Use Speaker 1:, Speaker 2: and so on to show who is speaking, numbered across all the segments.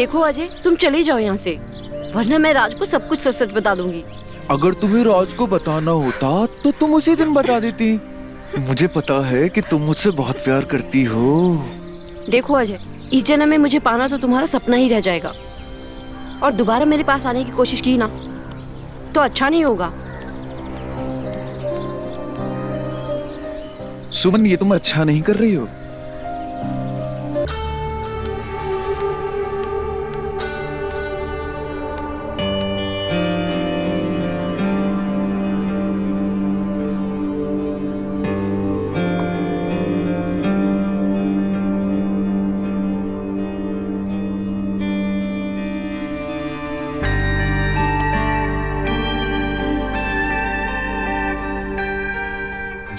Speaker 1: देखो अजय, तुम चले जाओ यहाँ से, वरना मैं राज को सब कुछ सच सच बता दूंगी।
Speaker 2: अगर तुम्हें राज को बताना होता तो तुम उसी दिन बता देती। मुझे पता है कि तुम मुझसे बहुत प्यार करती हो।
Speaker 1: देखो अजय, इस जन्म में मुझे पाना तो तुम्हारा सपना ही रह जाएगा, और दोबारा मेरे पास आने की कोशिश की ना तो अच्छा नहीं होगा।
Speaker 2: सुमन, ये तुम अच्छा नहीं कर रही हो।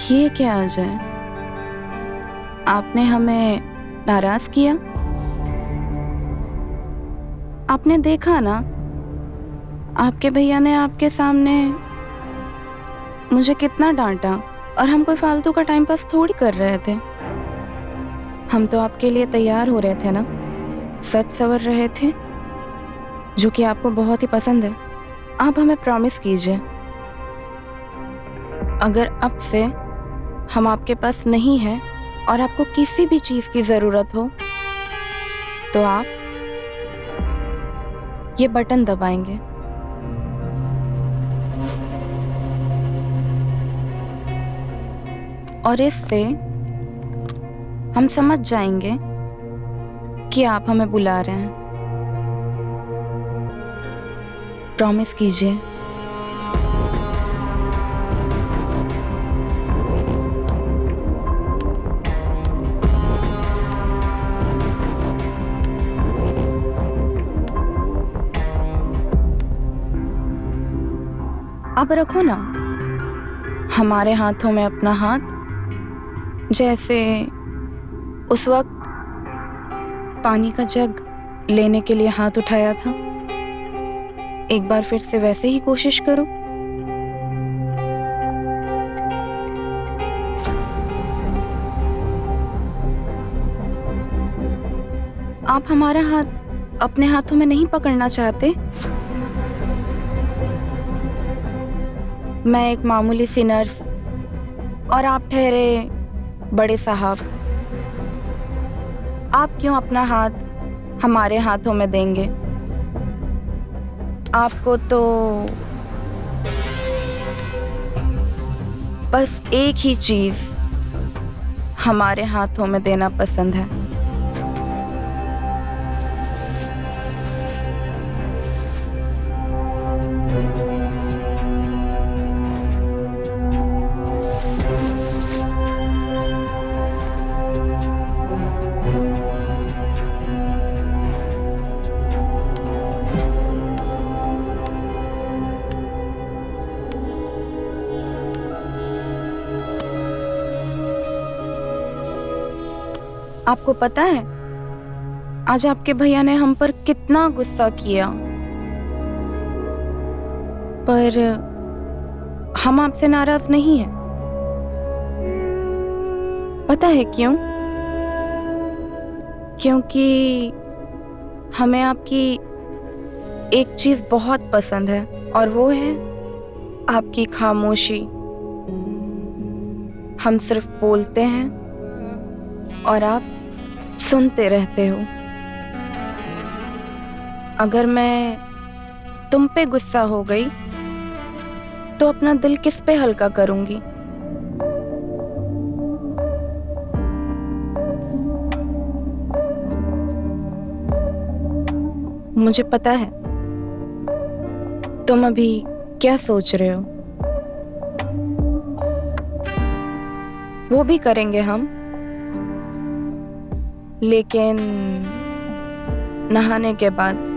Speaker 3: ये क्या अजय, आपने हमें नाराज किया? आपने देखा ना, आपके भैया ने आपके सामने मुझे कितना डांटा, और हम कोई फालतू का टाइम पास थोड़ी कर रहे थे। हम तो आपके लिए तैयार हो रहे थे ना, सच सवर रहे थे, जो कि आपको बहुत ही पसंद है। आप हमें प्रॉमिस कीजिए, अगर अब से हम आपके पास नहीं हैं और आपको किसी भी चीज की जरूरत हो तो आप ये बटन दबाएंगे। और इससे हम समझ जाएंगे कि आप हमें बुला रहे हैं। प्रॉमिस कीजिए। अब रखो ना हमारे हाथों में अपना हाथ, जैसे उस वक्त पानी का जग लेने के लिए हाथ उठाया था। एक बार फिर से वैसे ही कोशिश करो। आप हमारा हाथ अपने हाथों में नहीं पकड़ना चाहते? मैं एक मामूली सी नर्स और आप ठहरे बड़े साहब। आप क्यों अपना हाथ हमारे हाथों में देंगे? आपको तो बस एक ही चीज हमारे हाथों में देना पसंद है। आपको पता है आज आपके भैया ने हम पर कितना गुस्सा किया, पर हम आपसे नाराज नहीं हैं। पता है क्यों? क्योंकि हमें आपकी एक चीज बहुत पसंद है, और वो है आपकी खामोशी। हम सिर्फ बोलते हैं और आप सुनते रहते हो। अगर मैं तुम पे गुस्सा हो गई तो अपना दिल किस पे हल्का करूंगी? मुझे पता है तुम अभी क्या सोच रहे हो। वो भी करेंगे हम, लेकिन नहाने के बाद।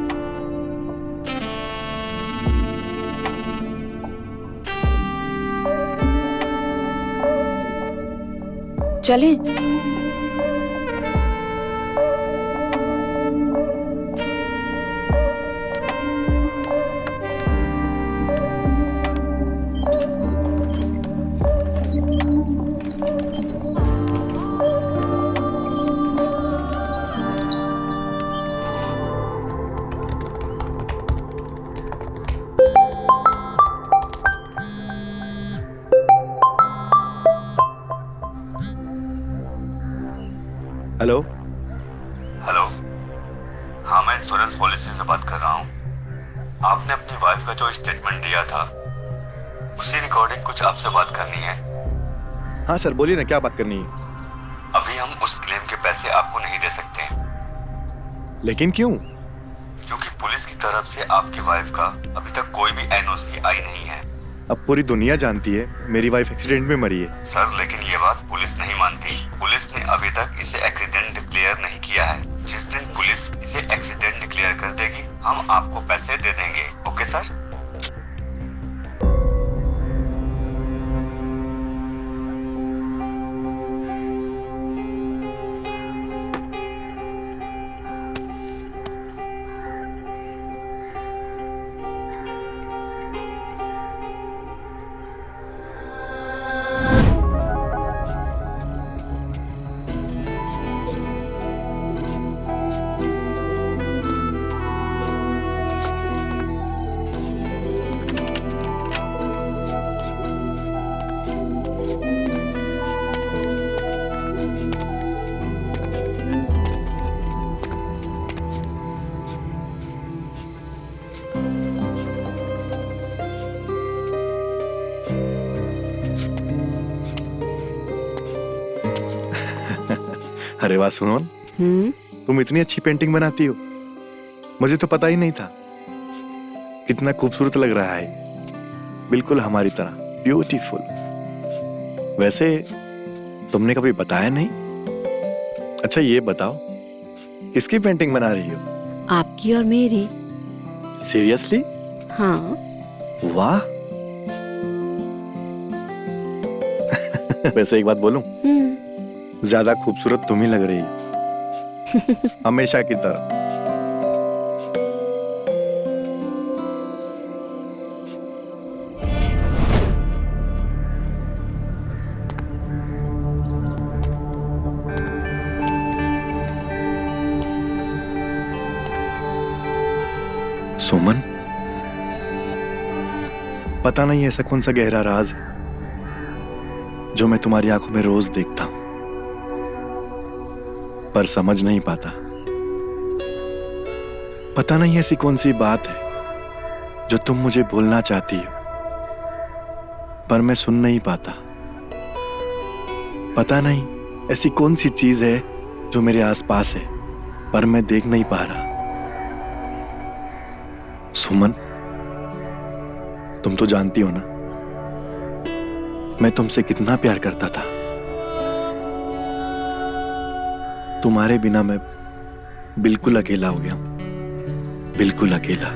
Speaker 3: चलें?
Speaker 4: हेलो
Speaker 5: हेलो, हाँ मैं इंश्योरेंस पॉलिसी से बात कर रहा हूँ। आपने अपनी वाइफ का जो स्टेटमेंट दिया था उसी रिकॉर्डिंग कुछ आपसे बात करनी है।
Speaker 4: हाँ सर, बोलिए ना, क्या बात करनी है?
Speaker 5: अभी हम उस क्लेम के पैसे आपको नहीं दे सकते,
Speaker 4: लेकिन क्यों?
Speaker 5: क्योंकि पुलिस की तरफ से आपकी वाइफ का अभी तक कोई भी एनओसी आई नहीं है।
Speaker 4: अब पूरी दुनिया जानती है मेरी वाइफ एक्सीडेंट में मरी है।
Speaker 5: सर लेकिन ये बात पुलिस नहीं मानती। पुलिस ने अभी तक इसे एक्सीडेंट डिक्लेयर नहीं किया है। जिस दिन पुलिस इसे एक्सीडेंट डिक्लेयर कर देगी हम आपको पैसे दे देंगे। Okay sir?
Speaker 4: अरे वाह सुमन, तुम इतनी अच्छी पेंटिंग बनाती हो, मुझे तो पता ही नहीं था। कितना खूबसूरत लग रहा है, बिल्कुल हमारी तरह, ब्यूटीफुल। वैसे तुमने कभी बताया नहीं। अच्छा ये बताओ, किसकी पेंटिंग बना रही हो?
Speaker 1: आपकी और मेरी।
Speaker 4: सीरियसली?
Speaker 1: हाँ।
Speaker 4: वाह। वैसे एक बात बोलूं, ज्यादा खूबसूरत तुम ही लग रही हो, हमेशा की तरह। सुमन, पता नहीं ऐसा कौन सा गहरा राज है जो मैं तुम्हारी आंखों में रोज देखता हूं, पर समझ नहीं पाता। पता नहीं ऐसी कौन सी बात है जो तुम मुझे बोलना चाहती हो, पर मैं सुन नहीं पाता। पता नहीं ऐसी कौन सी चीज है जो मेरे आसपास है, पर मैं देख नहीं पा रहा। सुमन, तुम तो जानती हो ना, मैं तुमसे कितना प्यार करता था। तुम्हारे बिना मैं बिल्कुल अकेला हो गया, बिल्कुल अकेला।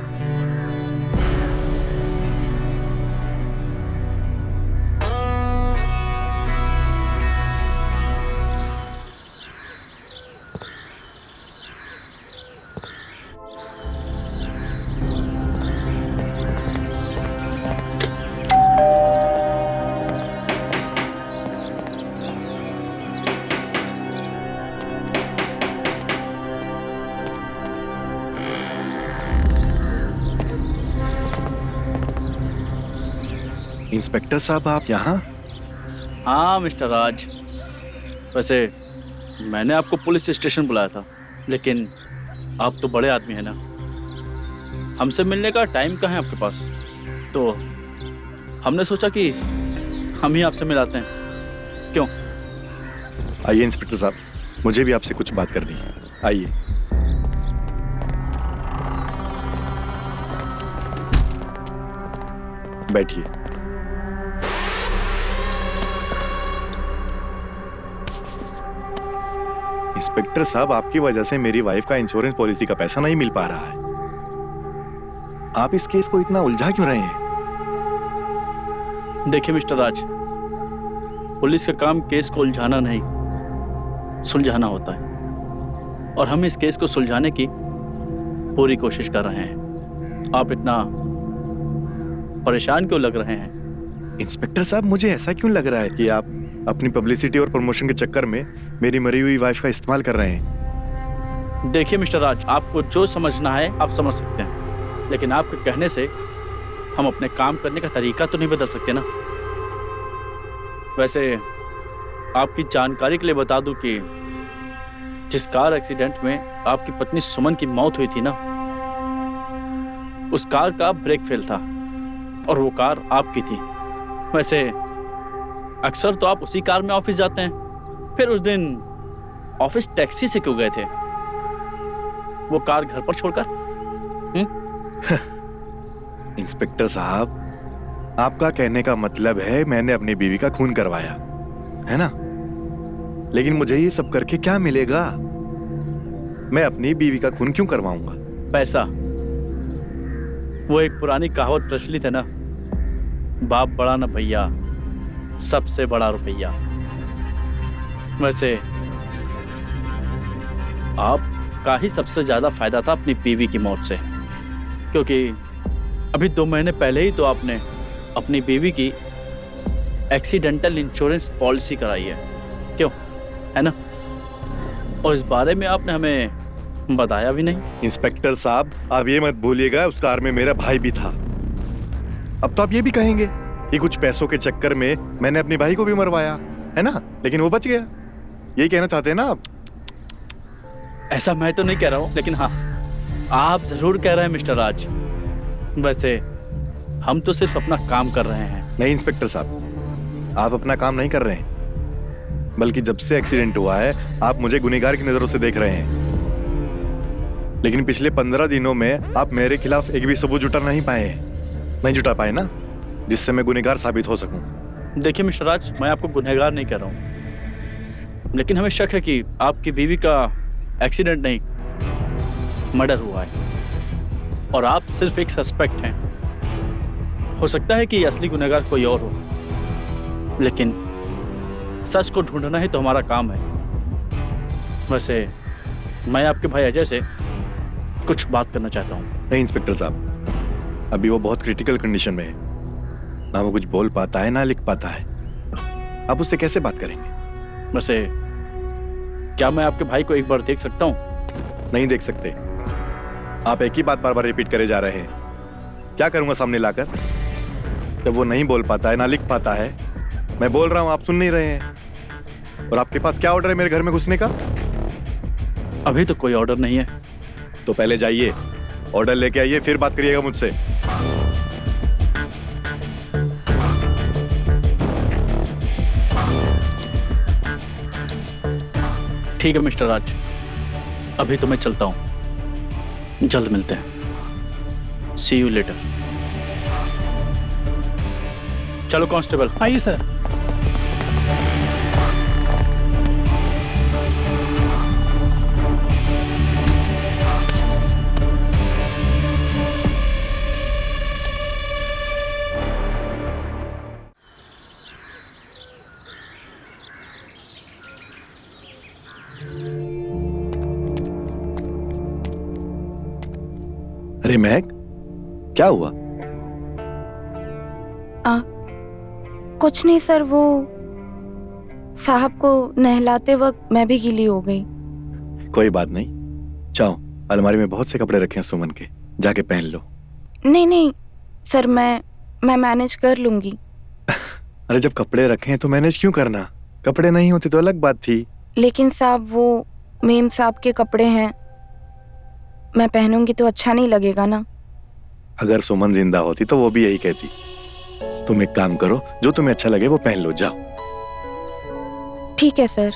Speaker 4: इंस्पेक्टर साहब, आप यहाँ?
Speaker 6: हाँ मिस्टर राज, वैसे मैंने आपको पुलिस स्टेशन बुलाया था, लेकिन आप तो बड़े आदमी हैं ना, हमसे मिलने का टाइम कहाँ है आपके पास? तो हमने सोचा कि हम ही आपसे मिलाते हैं। क्यों?
Speaker 4: आइए इंस्पेक्टर साहब, मुझे भी आपसे कुछ बात करनी है। आइए। बैठिए। इंस्पेक्टर साहब, आपकी वजह से मेरी वाइफ का इंश्योरेंस पॉलिसी का पैसा नहीं मिल पा रहा है। आप इस केस को इतना उलझा क्यों रहे हैं?
Speaker 6: देखिए मिस्टर राज, पुलिस का काम केस को उलझाना नहीं, सुलझाना होता है, और हम इस केस को सुलझाने की पूरी कोशिश कर रहे हैं। आप इतना परेशान क्यों लग रहे हैं?
Speaker 4: इंस्पेक्टर साहब, मुझे ऐसा क्यों लग रहा है कि आप अपनी पब्लिसिटी और प्रमोशन के चक्कर में मेरी मरी हुई वाइफ का इस्तेमाल कर रहे हैं।
Speaker 6: देखिए मिस्टर राज, आपको जो समझना है आप समझ सकते हैं, लेकिन आपके कहने से हम अपने काम करने का तरीका तो नहीं बदल सकते ना। वैसे आपकी जानकारी के लिए बता दूं कि जिस कार एक्सीडेंट में आपकी पत्नी सुमन की मौत हुई थी ना, उस कार का ब्रेक फेल था और वो कार आपकी थी। वैसे अक्सर तो आप उसी कार में ऑफिस जाते हैं, फिर उस दिन ऑफिस टैक्सी से क्यों गए थे, वो कार घर पर छोड़कर?
Speaker 4: इंस्पेक्टर साहब, आपका कहने का मतलब है मैंने अपनी बीवी का खून करवाया, है ना? लेकिन मुझे ये सब करके क्या मिलेगा? मैं अपनी बीवी का खून क्यों करवाऊंगा?
Speaker 6: पैसा। वो एक पुरानी कहावत प्रचलित है ना, बाप बड़ा ना भैया, सबसे बड़ा रुपया। वैसे आपका ही सबसे ज्यादा फायदा था अपनी बीवी की मौत से, क्योंकि अभी 2 महीने पहले ही तो आपने अपनी बीवी की एक्सीडेंटल इंश्योरेंस पॉलिसी कराई है, क्यों, है ना? और इस बारे में आपने हमें बताया भी नहीं।
Speaker 4: इंस्पेक्टर साहब, आप ये मत भूलिएगा उस कार में मेरा भाई भी था। अब तो आप ये भी कहेंगे कि कुछ पैसों के चक्कर में मैंने अपने भाई को भी मरवाया, है ना? लेकिन वो बच गया। यही कहना चाहते हैं ना आप?
Speaker 6: ऐसा मैं तो नहीं कह रहा हूं, लेकिन हाँ, आप जरूर कह रहे हैं मिस्टर राज। वैसे हम तो सिर्फ अपना काम कर रहे हैं।
Speaker 4: नहीं इंस्पेक्टर साहब, आप अपना काम नहीं कर रहे हैं, बल्कि जब से एक्सीडेंट हुआ है आप मुझे गुनहगार की नजरों से देख रहे हैं। लेकिन पिछले 15 दिनों में आप मेरे खिलाफ एक भी सबूत जुटा नहीं पाए हैं, नहीं जुटा पाए ना, जिससे मैं गुनहगार साबित हो सकूं।
Speaker 6: देखिए मिस्टर राज, मैं आपको गुनहगार नहीं कह रहा हूं, लेकिन हमें शक है कि आपकी बीवी का एक्सीडेंट नहीं, मर्डर हुआ है और आप सिर्फ एक सस्पेक्ट हैं। हो सकता है कि असली गुनहगार कोई और हो, लेकिन सच को ढूंढना ही तो हमारा काम है। वैसे मैं आपके भाई अजय से कुछ बात करना चाहता हूँ।
Speaker 4: नहीं इंस्पेक्टर साहब, अभी वो बहुत क्रिटिकल कंडीशन में है, ना वो कुछ बोल पाता है ना लिख पाता है। आप उससे कैसे बात करेंगे?
Speaker 6: वैसे क्या मैं आपके भाई को एक बार देख सकता हूँ?
Speaker 4: नहीं देख सकते। आप एक ही बात बार बार रिपीट करे जा रहे हैं। क्या करूंगा सामने लाकर? जब वो नहीं बोल पाता है ना लिख पाता है, मैं बोल रहा हूं, आप सुन नहीं रहे हैं। और आपके पास क्या ऑर्डर है मेरे घर में घुसने का?
Speaker 6: अभी तो कोई ऑर्डर नहीं है।
Speaker 4: तो पहले जाइए, ऑर्डर लेके आइए, फिर बात करिएगा मुझसे।
Speaker 6: ठीक है मिस्टर राज, अभी तो मैं चलता हूं, जल्द मिलते हैं। सी यू लेटर। चलो कांस्टेबल।
Speaker 7: आइए सर।
Speaker 4: अरे महक, क्या हुआ?
Speaker 3: कुछ नहीं सर, वो साहब को नहलाते वक्त मैं भी गीली हो गई।
Speaker 4: कोई बात नहीं, जाओ, अलमारी में बहुत से कपड़े रखे हैं सुमन के, जाके पहन लो।
Speaker 3: नहीं नहीं सर, मैं मैनेज कर लूंगी।
Speaker 4: अरे जब कपड़े रखे हैं तो मैनेज क्यों करना? कपड़े नहीं होते तो अलग बात थी।
Speaker 3: लेकिन साहब, वो मेम साहब के कपड़े हैं, मैं पहनूंगी तो अच्छा नहीं लगेगा ना।
Speaker 4: अगर सुमन जिंदा होती तो वो भी यही कहती। तुम एक काम करो, जो तुम्हें अच्छा लगे वो पहन लो, जाओ।
Speaker 3: ठीक है सर।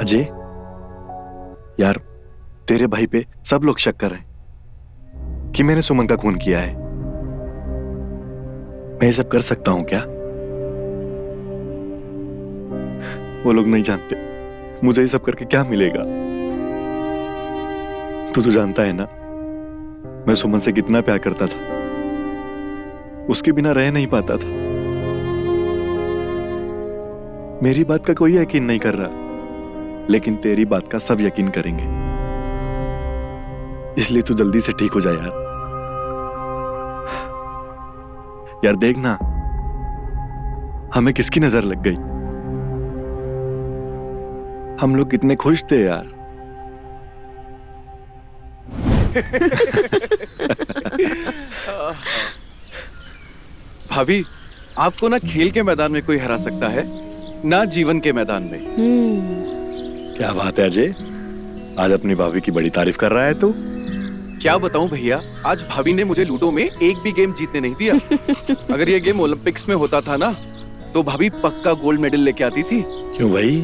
Speaker 4: अजय, यार तेरे भाई पे सब लोग शक कर रहे हैं कि मैंने सुमन का खून किया है। मैं ये सब कर सकता हूं क्या? वो लोग नहीं जानते मुझे ये सब करके क्या मिलेगा। तू तो जानता है ना, मैं सुमन से कितना प्यार करता था, उसके बिना रह नहीं पाता था। मेरी बात का कोई यकीन नहीं कर रहा, लेकिन तेरी बात का सब यकीन करेंगे। इसलिए तू जल्दी से ठीक हो जा यार। यार देखना, हमें किसकी नजर लग गई। हम लोग कितने खुश थे यार।
Speaker 2: भाभी, आपको ना खेल के मैदान में कोई हरा सकता है, ना जीवन के मैदान में।
Speaker 4: क्या बात है अजय, आज अपनी भाभी की बड़ी तारीफ कर रहा है तू।
Speaker 2: क्या बताऊं भैया, आज भाभी ने मुझे लूडो में एक भी गेम जीतने नहीं दिया। अगर ये गेम ओलंपिक्स में होता था ना, तो भाभी पक्का गोल्ड मेडल लेके आती थी।
Speaker 4: क्यों भाई,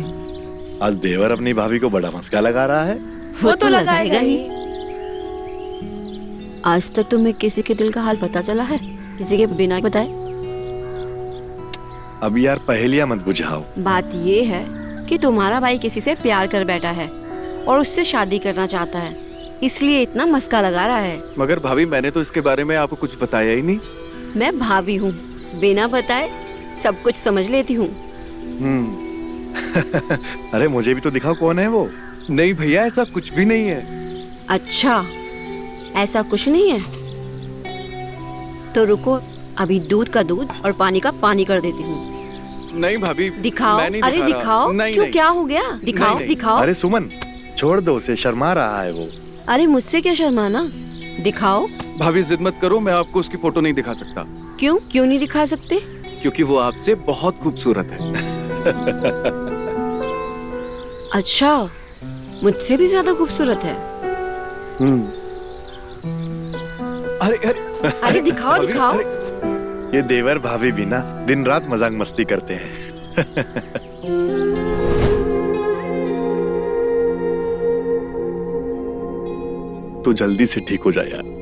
Speaker 4: आज देवर अपनी भाभी को बड़ा मस्का लगा रहा है।
Speaker 1: वो तो लगाएगा ही। आज तक तुम्हें किसी के दिल का हाल पता चला है, किसी के बिना बताए?
Speaker 4: अब यार पहेलियां मत बुझाओ।
Speaker 1: बात ये है कि तुम्हारा भाई किसी से प्यार कर बैठा है और उससे शादी करना चाहता है, इसलिए इतना मस्का लगा रहा है।
Speaker 2: मगर भाभी, मैंने तो इसके बारे में आपको कुछ बताया ही नहीं।
Speaker 1: मैं भाभी हूँ, बिना बताए सब कुछ समझ लेती हूँ।
Speaker 4: अरे मुझे भी तो दिखाओ कौन है वो।
Speaker 2: नहीं भैया, ऐसा कुछ भी नहीं है।
Speaker 1: अच्छा, ऐसा कुछ नहीं है तो रुको, अभी दूध का दूध और पानी का पानी कर देती हूँ।
Speaker 2: नहीं भाभी,
Speaker 1: दिखाओ।
Speaker 2: मैं नहीं
Speaker 1: अरे
Speaker 2: दिखा रहा।
Speaker 1: दिखाओ।
Speaker 2: नहीं,
Speaker 1: क्यों,
Speaker 2: नहीं।
Speaker 1: क्या हो गया? दिखाओ
Speaker 2: नहीं, नहीं।
Speaker 1: दिखाओ।
Speaker 4: अरे सुमन, छोड़ दो उसे, शर्मा रहा है वो।
Speaker 1: अरे मुझसे क्या शर्माना, दिखाओ।
Speaker 2: भाभी जिद मत करो, मैं आपको उसकी फोटो नहीं दिखा सकता।
Speaker 1: क्यों क्यों नहीं दिखा सकते?
Speaker 2: क्योंकि वो आपसे बहुत खूबसूरत है।
Speaker 1: अच्छा, मुझसे भी ज्यादा खूबसूरत है?
Speaker 2: अरे अरे
Speaker 1: अरे दिखाओ
Speaker 2: भाभी,
Speaker 1: दिखाओ।
Speaker 2: अरे,
Speaker 4: ये देवर भाभी भी ना दिन रात मजाक मस्ती करते हैं। तू जल्दी से ठीक हो जाए यार।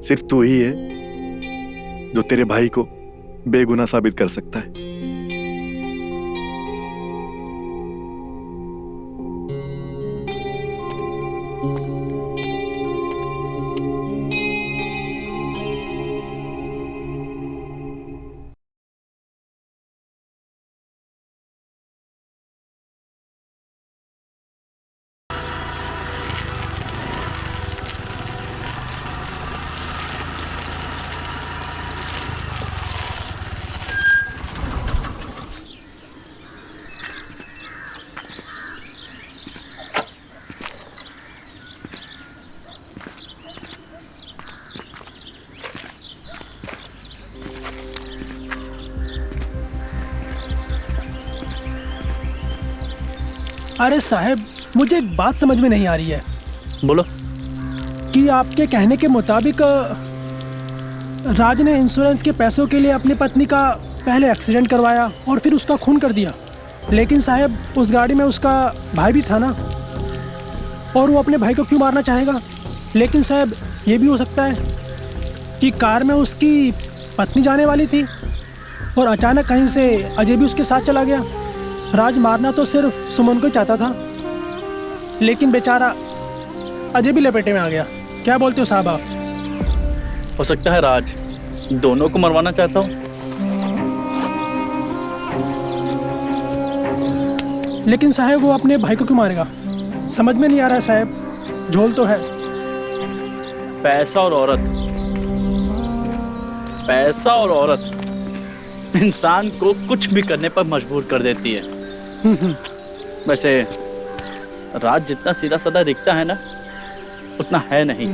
Speaker 4: सिर्फ तू ही है जो तेरे भाई को बेगुनाह साबित कर सकता है।
Speaker 7: अरे साहब, मुझे एक बात समझ में नहीं आ रही है
Speaker 6: बोलो।
Speaker 7: कि आपके कहने के मुताबिक राज ने इंश्योरेंस के पैसों के लिए अपनी पत्नी का पहले एक्सीडेंट करवाया और फिर उसका खून कर दिया। लेकिन साहब, उस गाड़ी में उसका भाई भी था ना, और वो अपने भाई को क्यों मारना चाहेगा? लेकिन साहब, ये भी हो सकता है कि कार में उसकी पत्नी जाने वाली थी और अचानक कहीं से अजय भी उसके साथ चला गया। राज मारना तो सिर्फ सुमन को ही चाहता था, लेकिन बेचारा अजय भी लपेटे में आ गया। क्या बोलते हो साहब आप?
Speaker 6: हो सकता है राज दोनों को मरवाना चाहता हूँ।
Speaker 7: लेकिन साहब, वो अपने भाई को क्यों मारेगा? समझ में नहीं आ रहा है साहब। झोल तो है।
Speaker 6: पैसा और औरत, पैसा और औरत इंसान को कुछ भी करने पर मजबूर कर देती है। वैसे राज जितना सीधा साधा दिखता है ना, उतना है नहीं।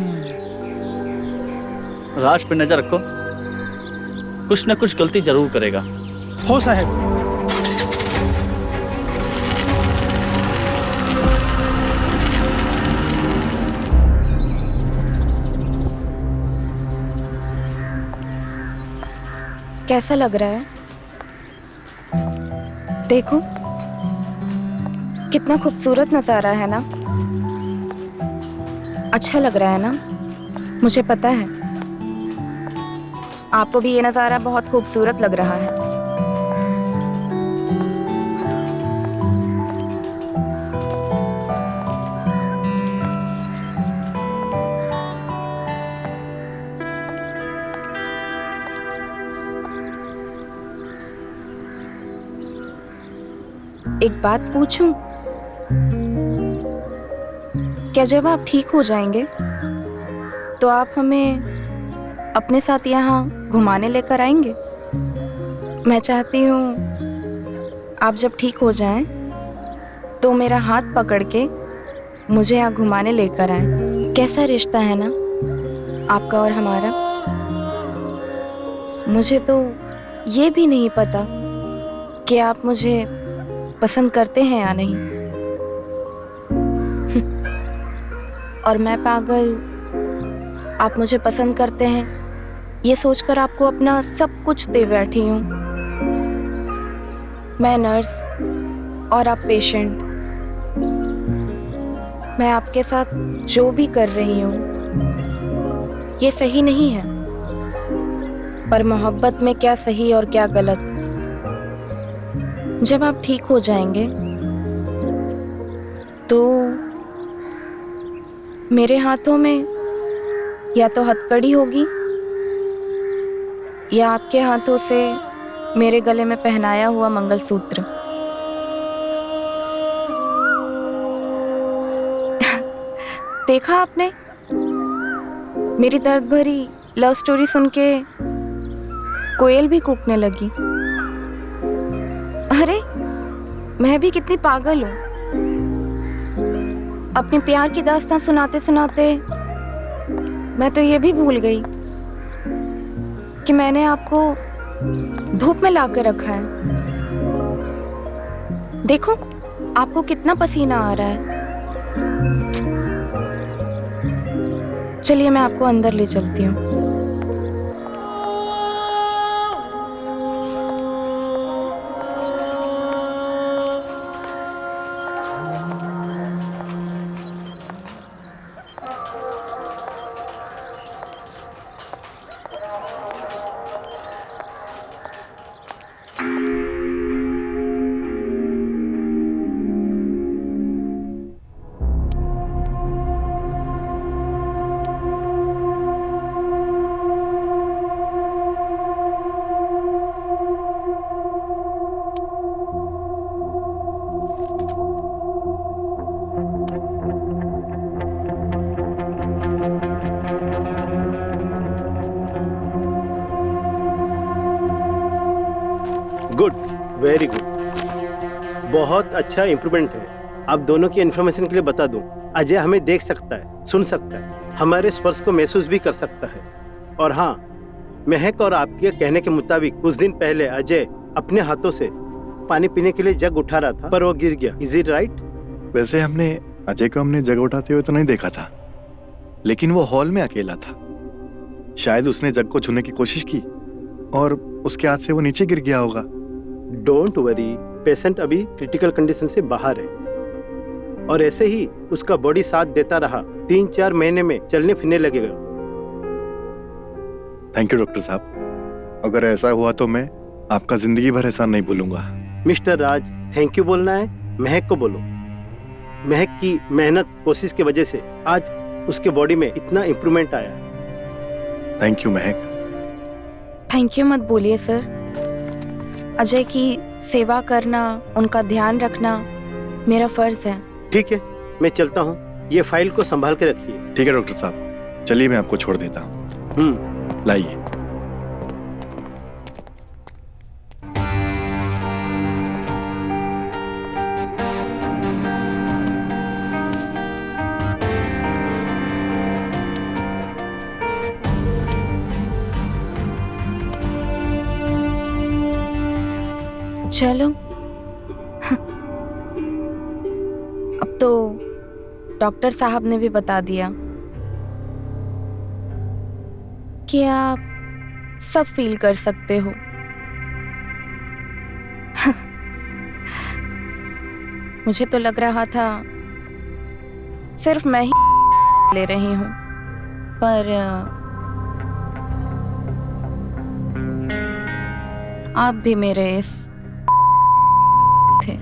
Speaker 6: राज पे नजर रखो, कुछ ना कुछ गलती जरूर करेगा।
Speaker 7: हो साहब।
Speaker 3: कैसा लग रहा है? देखो, कितना खूबसूरत नज़ारा है ना। अच्छा लग रहा है ना? मुझे पता है आपको भी ये नज़ारा बहुत खूबसूरत लग रहा है। एक बात पूछूं? क्या जब आप ठीक हो जाएंगे तो आप हमें अपने साथ यहाँ घुमाने लेकर आएंगे? मैं चाहती हूँ आप जब ठीक हो जाएं तो मेरा हाथ पकड़ के मुझे यहाँ घुमाने लेकर आएं। कैसा रिश्ता है ना? आपका और हमारा? मुझे तो ये भी नहीं पता कि आप मुझे पसंद करते हैं या नहीं। और मैं पागल, आप मुझे पसंद करते हैं ये सोचकर आपको अपना सब कुछ दे बैठी हूँ। मैं नर्स और आप पेशेंट। मैं आपके साथ जो भी कर रही हूँ ये सही नहीं है, पर मोहब्बत में क्या सही और क्या गलत, जब आप ठीक हो जाएंगे तो मेरे हाथों में या तो हथकड़ी होगी या आपके हाथों से मेरे गले में पहनाया हुआ मंगलसूत्र। देखा आपने, मेरी दर्द भरी लव स्टोरी सुन के कोयल भी कूकने लगी। अरे मैं भी कितनी पागल हूँ, अपने प्यार की दास्तां सुनाते सुनाते मैं तो ये भी भूल गई कि मैंने आपको धूप में ला कर रखा है। देखो आपको कितना पसीना आ रहा है। चलिए मैं आपको अंदर ले चलती हूँ।
Speaker 8: गुड, वेरी गुड, बहुत अच्छा इम्प्रूवमेंट है। आप दोनों की इन्फॉर्मेशन के लिए बता दूं, अजय हमें देख सकता है, सुन सकता है, हमारे स्पर्श को महसूस भी कर सकता है। और हाँ, महक और आपके कहने के मुताबिक कुछ दिन पहले अजय अपने हाथों से पानी पीने के लिए जग उठा रहा था, पर वो गिर गया। Is it right?
Speaker 4: वैसे अजय को हमने जग उठाते हुए तो नहीं देखा था, लेकिन वो हॉल में अकेला था। शायद उसने जग को छूने की कोशिश की और उसके हाथ से वो नीचे गिर गया होगा।
Speaker 8: डोंट वरी, पेशेंट अभी क्रिटिकल कंडीशन से बाहर है और ऐसे ही उसका बॉडी साथ देता रहा, 3-4 महीने में चलने फिरने लगेगा।
Speaker 4: थैंक यू डॉक्टर साहब, अगर ऐसा हुआ तो मैं आपका जिंदगी भर एहसान नहीं भूलूंगा।
Speaker 8: मिस्टर राज, थैंक यू बोलना है महक को बोलो। महक की मेहनत कोशिश की वजह से आज उसके बॉडी में इतना इम्प्रूवमेंट आया।
Speaker 4: Thank you Mahak.
Speaker 3: Thank you मत बोलिए सर। अजय की सेवा करना, उनका ध्यान रखना मेरा फर्ज है।
Speaker 8: ठीक है, मैं चलता हूँ, ये फाइल को संभाल के रखिए।
Speaker 4: ठीक है डॉक्टर साहब, चलिए मैं आपको छोड़ देता हूँ। लाइए।
Speaker 3: चलो अब तो डॉक्टर साहब ने भी बता दिया कि आप सब फील कर सकते हो। मुझे तो लग रहा था सिर्फ मैं ही ले रही हूँ, पर आप भी मेरे इस थे।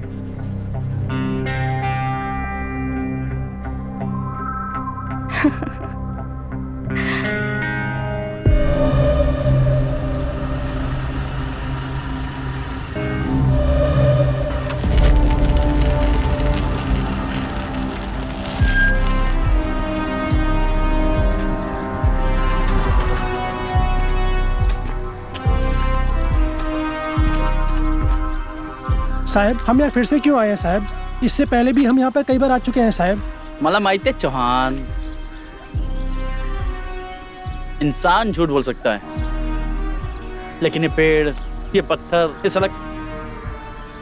Speaker 7: साहब हम यहाँ फिर से क्यों आए हैं साहब? इससे पहले भी हम यहाँ पर कई बार आ चुके हैं साहब।
Speaker 6: मला माहिती आहे चौहान, इंसान झूठ बोल सकता है, लेकिन ये पेड़, ये पत्थर, ये सड़क,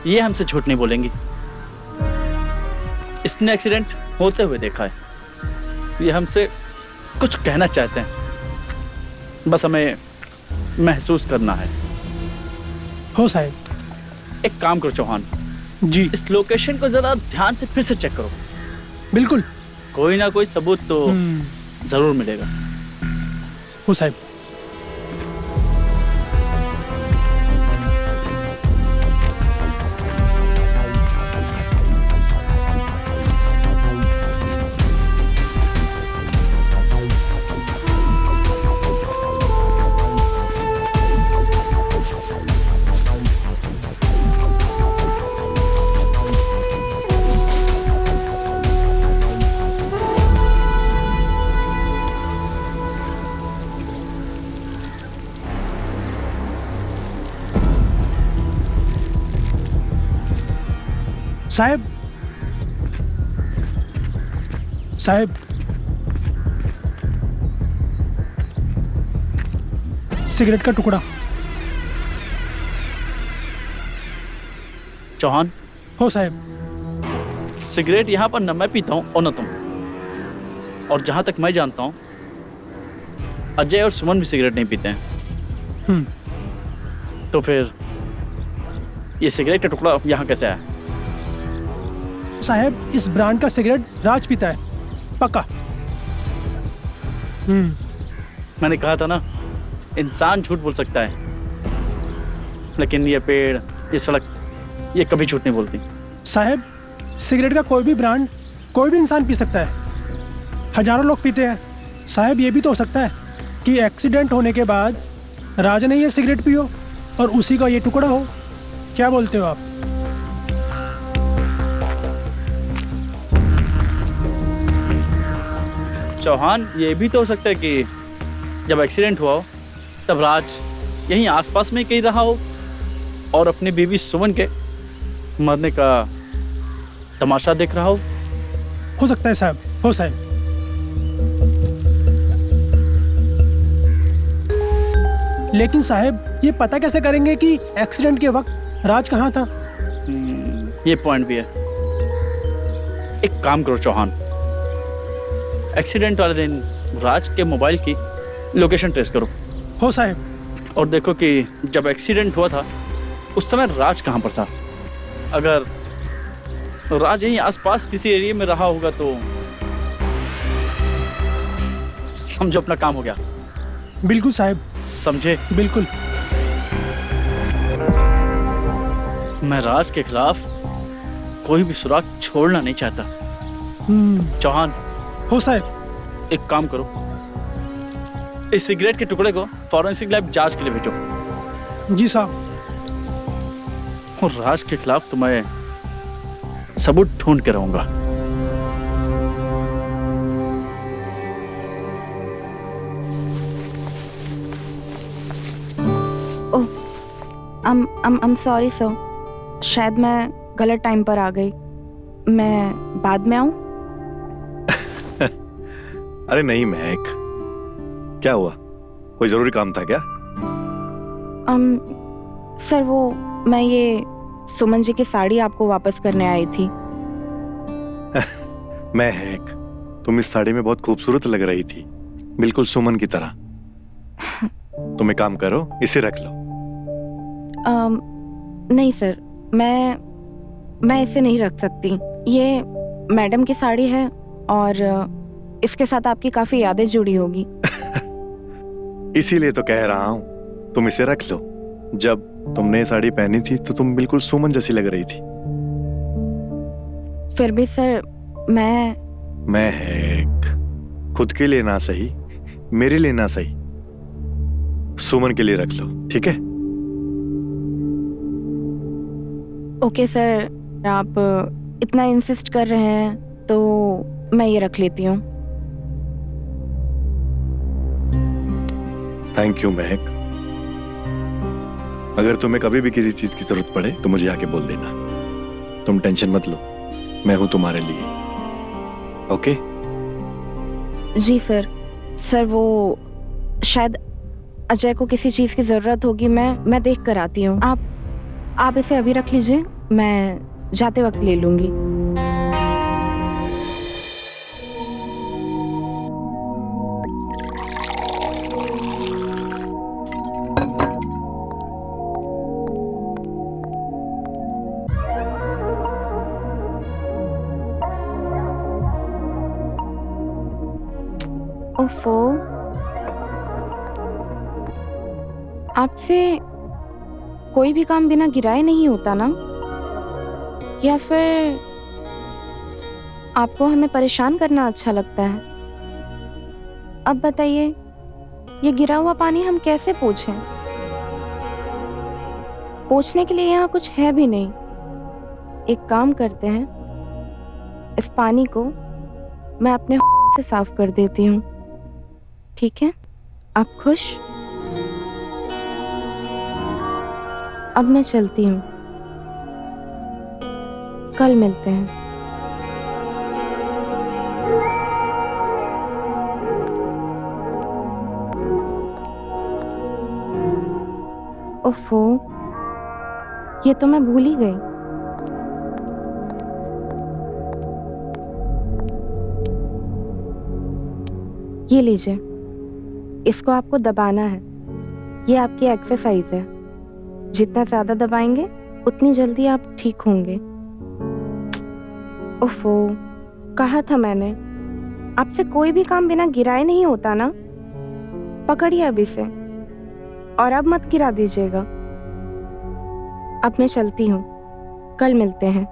Speaker 6: ये हमसे झूठ नहीं बोलेंगी। इसने एक्सीडेंट होते हुए देखा है, ये हमसे कुछ कहना चाहते हैं, बस हमें महसूस करना है।
Speaker 7: हो साहब।
Speaker 6: एक काम करो चौहान,
Speaker 7: जी
Speaker 6: इस लोकेशन को जरा ध्यान से फिर से चेक करो,
Speaker 7: बिल्कुल।
Speaker 6: कोई ना कोई सबूत तो जरूर मिलेगा।
Speaker 7: हो साहब। साहब, साहब, सिगरेट का टुकड़ा।
Speaker 6: चौहान,
Speaker 7: हो साहब।
Speaker 6: सिगरेट यहाँ पर न मैं पीता हूँ और न तुम, और जहाँ तक मैं जानता हूँ अजय और सुमन भी सिगरेट नहीं पीते हैं। तो फिर ये सिगरेट का टुकड़ा यहाँ कैसे आया?
Speaker 7: साहब, इस ब्रांड का सिगरेट राज पीता है, पक्का।
Speaker 6: मैंने कहा था ना, इंसान झूठ बोल सकता है, लेकिन ये पेड़, ये सड़क, ये कभी झूठ नहीं बोलती।
Speaker 7: साहब, सिगरेट का कोई भी ब्रांड कोई भी इंसान पी सकता है, हजारों लोग पीते हैं। साहब, ये भी तो हो सकता है कि एक्सीडेंट होने के बाद राज ने ये सिगरेट पियो और उसी का ये टुकड़ा हो। क्या बोलते हो आप?
Speaker 6: चौहान, ये भी तो हो सकता है कि जब एक्सीडेंट हुआ हो तब राज यहीं आसपास में कहीं रहा हो और अपनी बीवी सुमन के मरने का तमाशा देख रहा हो
Speaker 7: सकता है साहब, हो साहब। लेकिन साहब, ये पता कैसे करेंगे कि एक्सीडेंट के वक्त राज कहाँ था?
Speaker 6: ये पॉइंट भी है। एक काम करो चौहान, एक्सीडेंट वाले दिन राज के मोबाइल की लोकेशन ट्रेस करो।
Speaker 7: हो साहब।
Speaker 6: और देखो कि जब एक्सीडेंट हुआ था उस समय राज कहाँ पर था। अगर राज यहीं आसपास किसी एरिया में रहा होगा तो समझो अपना काम हो गया।
Speaker 7: बिल्कुल साहब।
Speaker 6: समझे?
Speaker 7: बिल्कुल।
Speaker 6: मैं राज के खिलाफ कोई भी सुराग छोड़ना नहीं चाहता। चौहान,
Speaker 7: हो साहब।
Speaker 6: एक काम करो, इस सिगरेट के टुकड़े को फॉरेंसिक लैब जांच के लिए भेजो।
Speaker 7: जी साहब।
Speaker 6: और राज के खिलाफ तो मैं सबूत ढूंढ के रहूंगा।
Speaker 3: I'm sorry sir, शायद मैं गलत टाइम पर आ गई। मैं बाद में आऊं?
Speaker 4: अरे नहीं महक, क्या हुआ? कोई जरूरी काम था क्या?
Speaker 3: सर, वो मैं ये सुमन जी की साड़ी आपको वापस करने आई थी।
Speaker 4: महक, तुम इस साड़ी में बहुत खूबसूरत लग रही थी, बिल्कुल सुमन की तरह। तुम एक काम करो, इसे रख लो।
Speaker 3: नहीं सर, मैं इसे नहीं रख सकती। ये मैडम की साड़ी है और इसके साथ आपकी काफी यादें जुड़ी होगी।
Speaker 4: इसीलिए तो कह रहा हूं, तुम इसे रख लो। जब तुमने ये साड़ी पहनी थी तो तुम बिल्कुल सुमन जैसी लग रही थी।
Speaker 3: फिर भी सर,
Speaker 4: महक, खुद के लिए ना सही, मेरे लिए ना सही, सुमन के लिए रख लो, ठीक है?
Speaker 3: ओके सर, आप इतना इंसिस्ट कर रहे हैं तो मैं ये रख लेती हूँ।
Speaker 4: थैंक यू महक। अगर तुम्हें कभी भी किसी चीज की जरूरत पड़े तो मुझे आके बोल देना। तुम टेंशन मत लो, मैं हूं तुम्हारे लिए। ओके?
Speaker 3: जी सर। सर, वो शायद अजय को किसी चीज़ की ज़रूरत होगी। मैं देख कर आती हूँ। आप इसे अभी रख लीजिए, मैं जाते वक्त ले लूँगी। ओफो, आपसे कोई भी काम बिना गिराए नहीं होता ना? या फिर आपको हमें परेशान करना अच्छा लगता है? अब बताइए, ये गिरा हुआ पानी हम कैसे पोंछें? पोंछने के लिए यहाँ कुछ है भी नहीं। एक काम करते हैं, इस पानी को मैं अपने से साफ कर देती हूँ, ठीक है? आप खुश? अब मैं चलती हूँ, कल मिलते हैं। ओफो, ये तो मैं भूल ही गई। ये लीजिए, इसको आपको दबाना है। ये आपकी एक्सरसाइज है। जितना ज़्यादा दबाएंगे उतनी जल्दी आप ठीक होंगे। ओफो, कहा था मैंने, आपसे कोई भी काम बिना गिराए नहीं होता ना? पकड़िए अब इसे, और अब मत गिरा दीजिएगा। अब मैं चलती हूँ, कल मिलते हैं।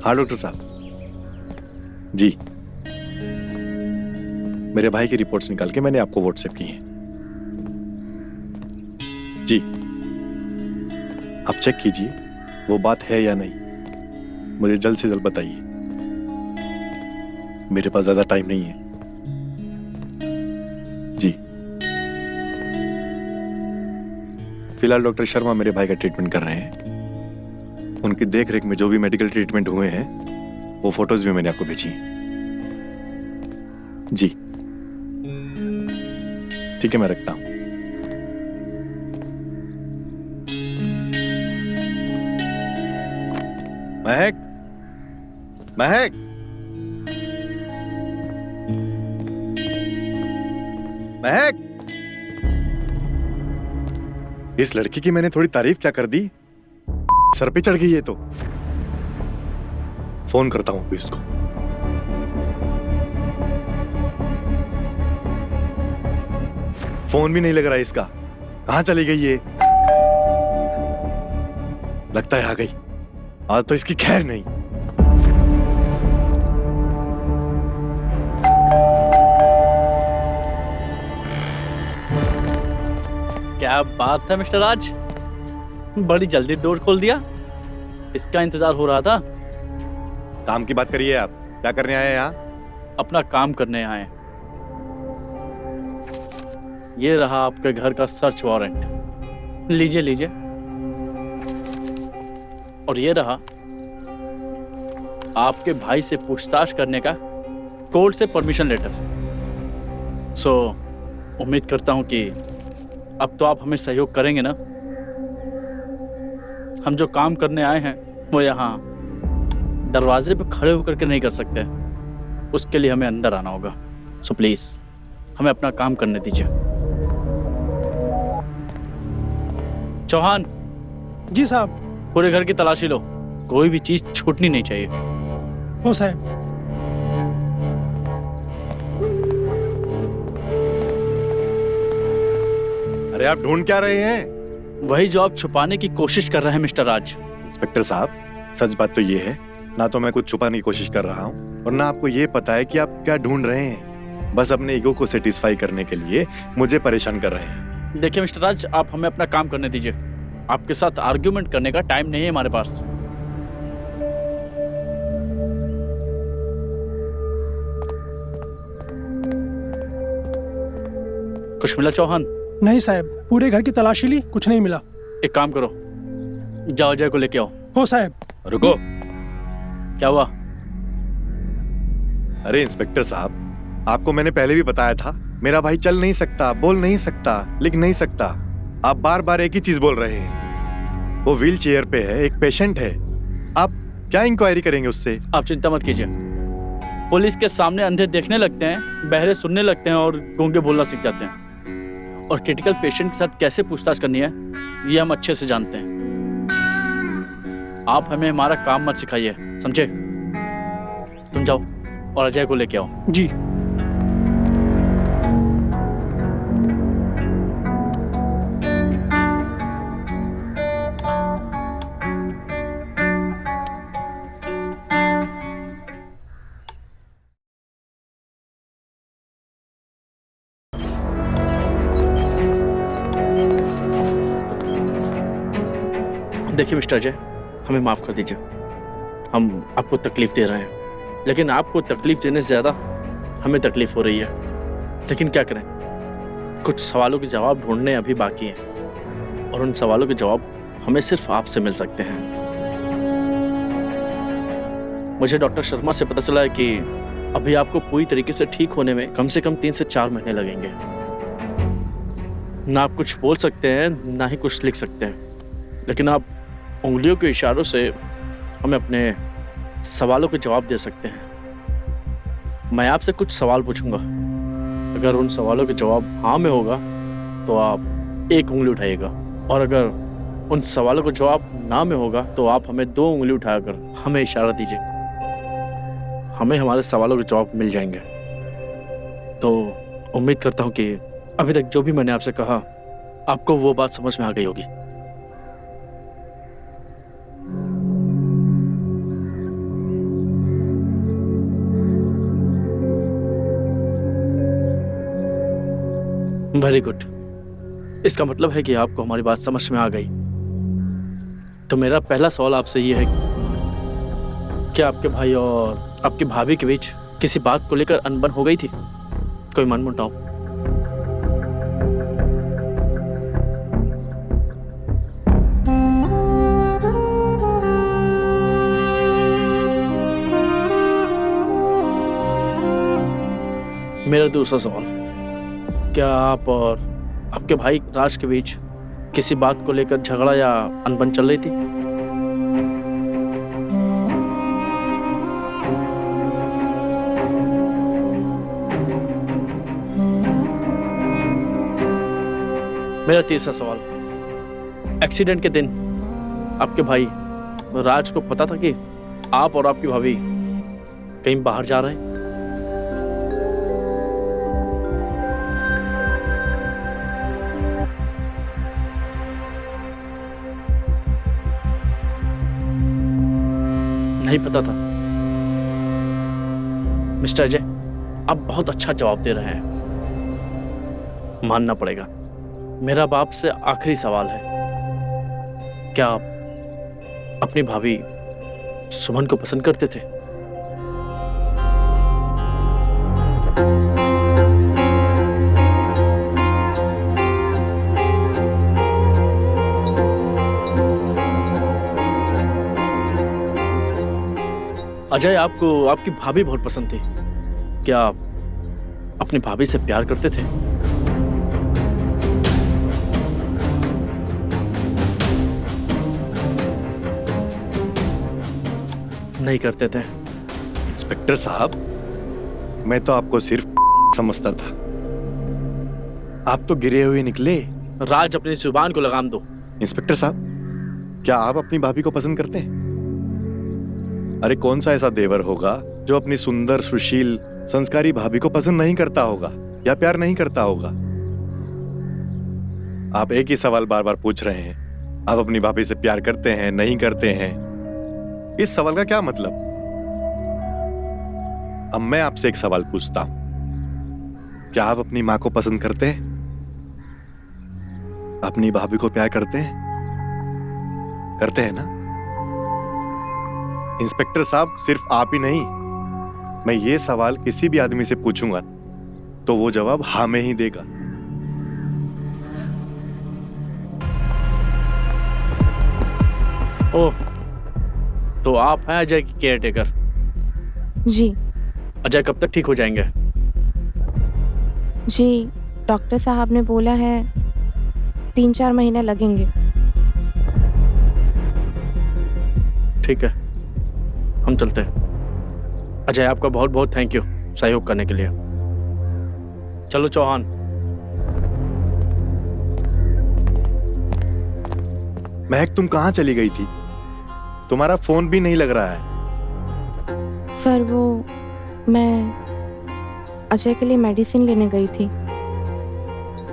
Speaker 4: हाँ डॉक्टर साहब जी, मेरे भाई की रिपोर्ट्स निकाल के मैंने आपको व्हाट्सएप की हैं जी। आप चेक कीजिए वो बात है या नहीं, मुझे जल्द से जल्द बताइए। मेरे पास ज्यादा टाइम नहीं है जी। फिलहाल डॉक्टर शर्मा मेरे भाई का ट्रीटमेंट कर रहे हैं। उनकी देखरेख में जो भी मेडिकल ट्रीटमेंट हुए हैं वो फोटोज भी मैंने आपको भेजी हैं जी। ठीक है, मैं रखता हूं। महक, महक, महक, इस लड़की की मैंने थोड़ी तारीफ क्या कर दी, सर पे चढ़ गई है। तो फोन करता हूं अभी उसको। फोन भी नहीं लग रहा है इसका, कहां चली गई ये? लगता है आ गई, आज तो इसकी खैर नहीं।
Speaker 6: क्या बात है मिस्टर राज, बड़ी जल्दी डोर खोल दिया। इसका इंतजार हो रहा था।
Speaker 4: काम की बात करिए आप, क्या करने आए हैं यहाँ?
Speaker 6: अपना काम करने आए। ये रहा आपके घर का सर्च वारंट, लीजिए लीजिए। और ये रहा आपके भाई से पूछताछ करने का कोर्ट से परमिशन लेटर। सो उम्मीद करता हूं कि अब तो आप हमें सहयोग करेंगे ना। हम जो काम करने आए हैं वो यहाँ दरवाजे पे खड़े होकर के नहीं कर सकते, उसके लिए हमें अंदर आना होगा। सो प्लीज हमें अपना काम करने दीजिए। चौहान
Speaker 7: जी साहब।
Speaker 6: पूरे घर की तलाशी लो, कोई भी चीज छूटनी नहीं चाहिए।
Speaker 7: हो साहब।
Speaker 4: अरे आप ढूंढ क्या रहे हैं?
Speaker 6: वही जो आप छुपाने की कोशिश कर रहे हैं मिस्टर राज।
Speaker 4: इंस्पेक्टर साहब, सच बात तो ये है, ना तो मैं कुछ छुपाने की कोशिश कर रहा हूँ और ना आपको ये पता है कि आप क्या ढूंढ रहे हैं। बस अपने ईगो को सेटिस्फाई करने के लिए मुझे परेशान कर रहे हैं।
Speaker 6: देखिए मिस्टर राज, आप हमें अपना काम करने दीजिए। आपके साथ आर्ग्यूमेंट करने का टाइम नहीं है हमारे पास। कुछ मिला चौहान?
Speaker 7: नहीं साहब, पूरे घर की तलाशी ली, कुछ नहीं मिला।
Speaker 6: एक काम करो, जाओ अजय को लेके आओ।
Speaker 7: हो साहब।
Speaker 4: रुको।
Speaker 6: क्या हुआ?
Speaker 4: अरे इंस्पेक्टर साहब, आपको मैंने पहले भी बताया था, मेरा भाई चल नहीं सकता, बोल नहीं सकता, लिख नहीं सकता। आप बार बार एक ही चीज बोल रहे हैं। वो व्हील चेयर पे है, एक पेशेंट है। आप क्या इंक्वायरी करेंगे उससे?
Speaker 6: आप चिंता मत कीजिए। पुलिस के सामने अंधे देखने लगते हैं, बहरे सुनने लगते हैं और गूंगे बोलना सीख जाते हैं। और क्रिटिकल पेशेंट के साथ कैसे पूछताछ करनी है ये हम अच्छे से जानते हैं। आप हमें हमारा काम मत सिखाइए, समझे? तुम जाओ और अजय को लेके आओ।
Speaker 7: जी।
Speaker 6: देखिए मिस्टर अजय, हमें माफ़ कर दीजिए, हम आपको तकलीफ़ दे रहे हैं, लेकिन आपको तकलीफ़ देने से ज़्यादा हमें तकलीफ़ हो रही है। लेकिन क्या करें, कुछ सवालों के जवाब ढूंढने अभी बाकी हैं और उन सवालों के जवाब हमें सिर्फ आपसे मिल सकते हैं। मुझे डॉक्टर शर्मा से पता चला है कि अभी आपको पूरी तरीके से ठीक होने में कम से कम 3 से 4 महीने लगेंगे। ना आप कुछ बोल सकते हैं, ना ही कुछ लिख सकते हैं, लेकिन आप उंगलियों के इशारों से हमें अपने सवालों के जवाब दे सकते हैं। मैं आपसे कुछ सवाल पूछूंगा, अगर उन सवालों के जवाब हाँ में होगा तो आप 1 उंगली उठाइएगा, और अगर उन सवालों का जवाब ना में होगा तो आप हमें 2 उंगली उठाकर हमें इशारा दीजिए। हमें हमारे सवालों के जवाब मिल जाएंगे। तो उम्मीद करता हूँ कि अभी तक जो भी मैंने आपसे कहा आपको वो बात समझ में आ गई होगी। वेरी गुड, इसका मतलब है कि आपको हमारी बात समझ में आ गई। तो मेरा पहला सवाल आपसे ये है, क्या आपके भाई और आपकी भाभी के बीच किसी बात को लेकर अनबन हो गई थी? कोई मनमुटाव? मेरा दूसरा सवाल, क्या आप और आपके भाई राज के बीच किसी बात को लेकर झगड़ा या अनबन चल रही थी? मेरा तीसरा सवाल, एक्सीडेंट के दिन आपके भाई राज को पता था कि आप और आपकी भाभी कहीं बाहर जा रहे हैं? नहीं पता था। मिस्टर अजय, आप बहुत अच्छा जवाब दे रहे हैं, मानना पड़ेगा। मेरा अब आपसे आखिरी सवाल है, क्या आप अपनी भाभी सुमन को पसंद करते थे? अजय, आपको आपकी भाभी बहुत पसंद थी, क्या आप अपनी भाभी से प्यार करते थे? नहीं करते थे।
Speaker 4: इंस्पेक्टर साहब, मैं तो आपको सिर्फ समझता था, आप तो गिरे हुए निकले।
Speaker 6: राज, अपनी जुबान को लगाम दो।
Speaker 4: इंस्पेक्टर साहब, क्या आप अपनी भाभी को पसंद करते हैं? अरे कौन सा ऐसा देवर होगा जो अपनी सुंदर, सुशील, संस्कारी भाभी को पसंद नहीं करता होगा या प्यार नहीं करता होगा? आप एक ही सवाल बार बार पूछ रहे हैं, आप अपनी भाभी से प्यार करते हैं, नहीं करते हैं। इस सवाल का क्या मतलब? अब मैं आपसे एक सवाल पूछता हूं, क्या आप अपनी मां को पसंद करते हैं? अपनी भाभी को प्यार करते हैं? करते हैं ना? इंस्पेक्टर साहब, सिर्फ आप ही नहीं, मैं ये सवाल किसी भी आदमी से पूछूंगा तो वो जवाब हाँ में ही देगा।
Speaker 6: ओह, तो आप हैं अजय की केयर टेकर।
Speaker 3: जी
Speaker 6: अजय कब तक ठीक हो जाएंगे?
Speaker 3: जी, डॉक्टर साहब ने बोला है 3-4 महीने लगेंगे।
Speaker 6: ठीक है, हम चलते हैं। अजय, आपका बहुत बहुत थैंक यू सहयोग करने के लिए। चलो चौहान।
Speaker 4: महक, तुम कहाँ चली गई थी? तुम्हारा फोन भी नहीं लग रहा है।
Speaker 3: सर वो मैं अजय के लिए मेडिसिन लेने गई थी।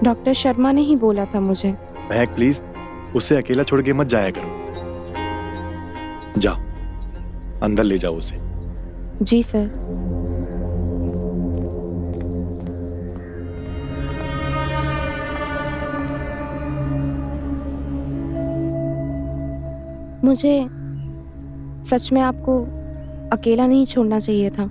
Speaker 3: डॉक्टर शर्मा ने ही बोला था मुझे।
Speaker 4: महक प्लीज, उसे अकेला छोड़ के मत जाया करो। जाओ, अंदर ले जाओ उसे।
Speaker 3: जी सर। मुझे सच में आपको अकेला नहीं छोड़ना चाहिए था।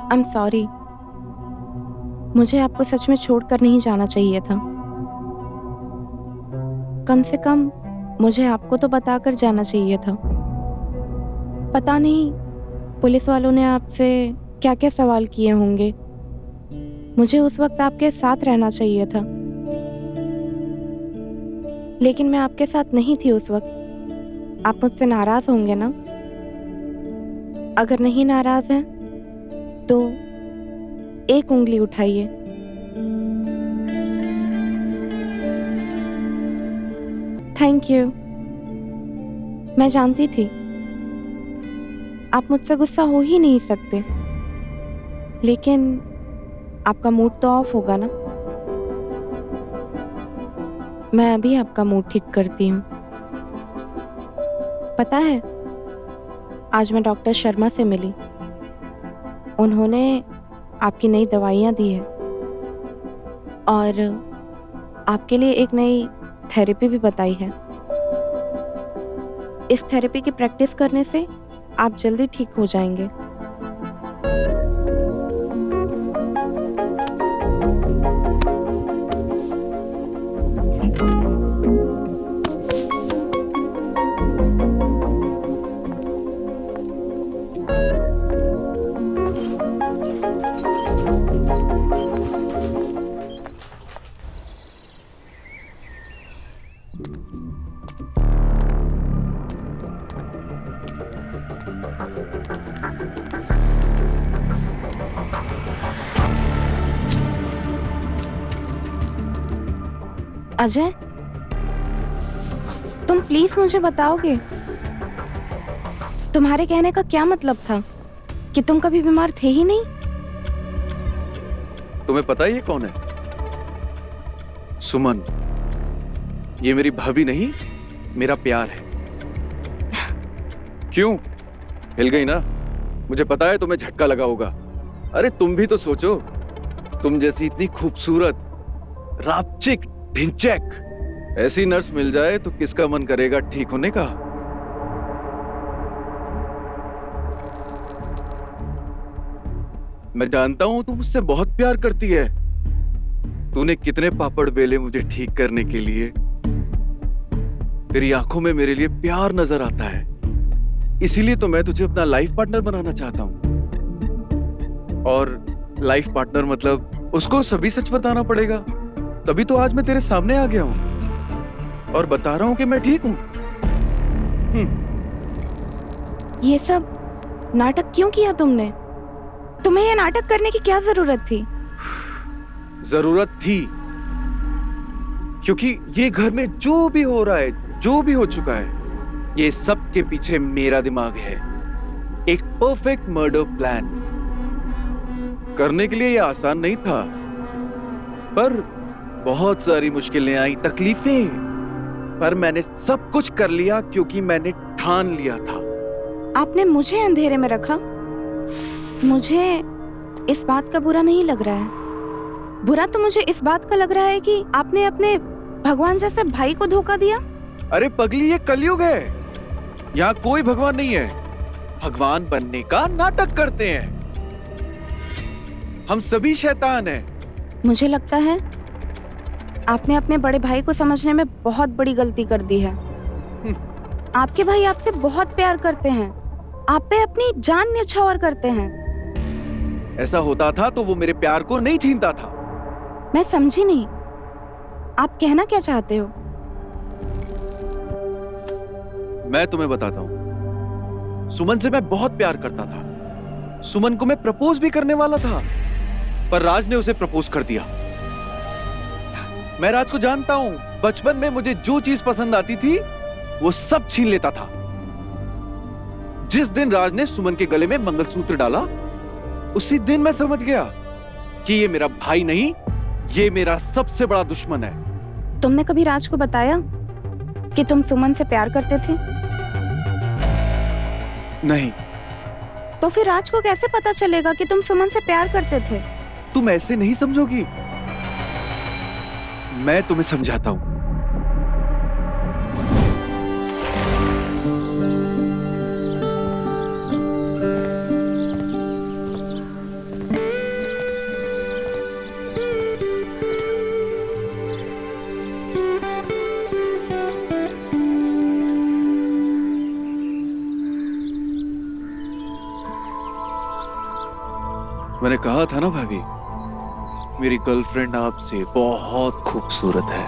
Speaker 3: आई एम सॉरी, मुझे आपको सच में छोड़कर नहीं जाना चाहिए था। कम से कम मुझे आपको तो बताकर जाना चाहिए था। पता नहीं पुलिस वालों ने आपसे क्या क्या सवाल किए होंगे। मुझे उस वक्त आपके साथ रहना चाहिए था, लेकिन मैं आपके साथ नहीं थी उस वक्त। आप मुझसे नाराज होंगे ना? अगर नहीं नाराज हैं तो एक उंगली उठाइए। Thank you. मैं जानती थी आप मुझसे गुस्सा हो ही नहीं सकते, लेकिन आपका मूड तो ऑफ होगा ना। मैं अभी आपका मूड ठीक करती हूँ। पता है, आज मैं डॉक्टर शर्मा से मिली। उन्होंने आपकी नई दवाइयाँ दी है और आपके लिए एक नई थेरेपी भी बताई है। इस थेरेपी की प्रैक्टिस करने से आप जल्दी ठीक हो जाएंगे। अजय, तुम प्लीज मुझे बताओगे तुम्हारे कहने का क्या मतलब था कि तुम कभी बीमार थे ही नहीं?
Speaker 2: तुम्हें पता है ये कौन है? सुमन। ये मेरी भाभी नहीं, मेरा प्यार है। क्यों हिल गई ना? मुझे पता है तुम्हें झटका लगा होगा। अरे तुम भी तो सोचो, तुम जैसी इतनी खूबसूरत, रापचिक, ढिंचैक ऐसी नर्स मिल जाए तो किसका मन करेगा ठीक होने का? मैं जानता हूं तू मुझसे बहुत प्यार करती है। तूने कितने पापड़ बेले मुझे ठीक करने के लिए। तेरी आंखों में मेरे लिए प्यार नजर आता है, इसीलिए तो मैं तुझे अपना लाइफ पार्टनर बनाना चाहता हूं। और लाइफ पार्टनर मतलब उसको सभी सच बताना पड़ेगा, तभी तो आज मैं तेरे सामने आ गया हूं और बता रहा हूं कि मैं ठीक हूं।
Speaker 3: ये सब नाटक क्यों किया तुमने? तुम्हें ये नाटक करने की क्या जरूरत थी?
Speaker 2: जरूरत थी क्योंकि ये घर में जो भी हो रहा है, जो भी हो चुका है, ये सब के पीछे मेरा दिमाग है। एक परफेक्ट मर्डर प्लान। करने के लिए ये आसान नहीं था, पर बहुत सारी मुश्किलें आई, तकलीफें, पर मैंने सब कुछ कर लिया क्योंकि मैंने ठान लिया था।
Speaker 3: आपने मुझे अंधेरे में रखा। मुझे इस बात का बुरा नहीं लग रहा है। बुरा तो मुझे इस बात का लग रहा है कि आपने अपने भगवान जैसे भाई को धोखा दिया।
Speaker 2: अरे पगली, ये कलयुग है, यहाँ कोई भगवान नहीं है। भगवान बनने का नाटक करते हैं, हम सभी शैतान हैं।
Speaker 3: मुझे लगता है आपने अपने बड़े भाई को समझने में बहुत बड़ी गलती कर दी है। आपके भाई आपसे बहुत प्यार करते हैं, आप पे अपनी जान न्यौछावर करते हैं।
Speaker 2: ऐसा होता था तो वो मेरे प्यार को नहीं छीनता था।
Speaker 3: मैं समझी नहीं, आप कहना क्या चाहते हो?
Speaker 2: मैं तुम्हें बताता हूं, सुमन से मैं बहुत प्यार करता था। सुमन को मैं प्रपोज भी करने वाला था, पर राज ने उसे प्रपोज कर दिया। मैं राज को जानता हूं, बचपन में मुझे जो चीज पसंद आती थी वो सब छीन लेता था। जिस दिन राज ने सुमन के गले में मंगलसूत्र डाला, उसी दिन मैं समझ गया कि ये मेरा भाई नहीं, ये मेरा सबसे बड़ा दुश्मन है।
Speaker 3: तुमने कभी राज को बताया कि तुम सुमन से प्यार करते थे?
Speaker 2: नहीं।
Speaker 3: तो फिर राज को कैसे पता चलेगा कि तुम सुमन से प्यार करते थे?
Speaker 2: तुम ऐसे नहीं समझोगी, मैं तुम्हें समझाता हूं। मैंने कहा था ना भाभी, मेरी गर्लफ्रेंड आपसे बहुत खूबसूरत है।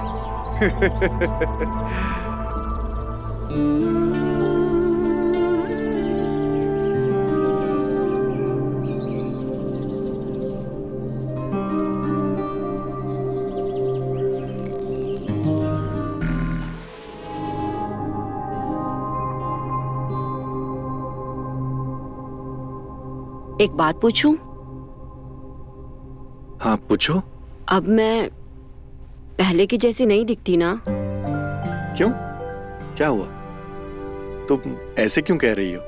Speaker 1: एक बात पूछूं?
Speaker 4: हाँ पूछो।
Speaker 1: अब मैं पहले की जैसी नहीं दिखती ना?
Speaker 4: क्यों, क्या हुआ? तुम ऐसे क्यों कह रही हो?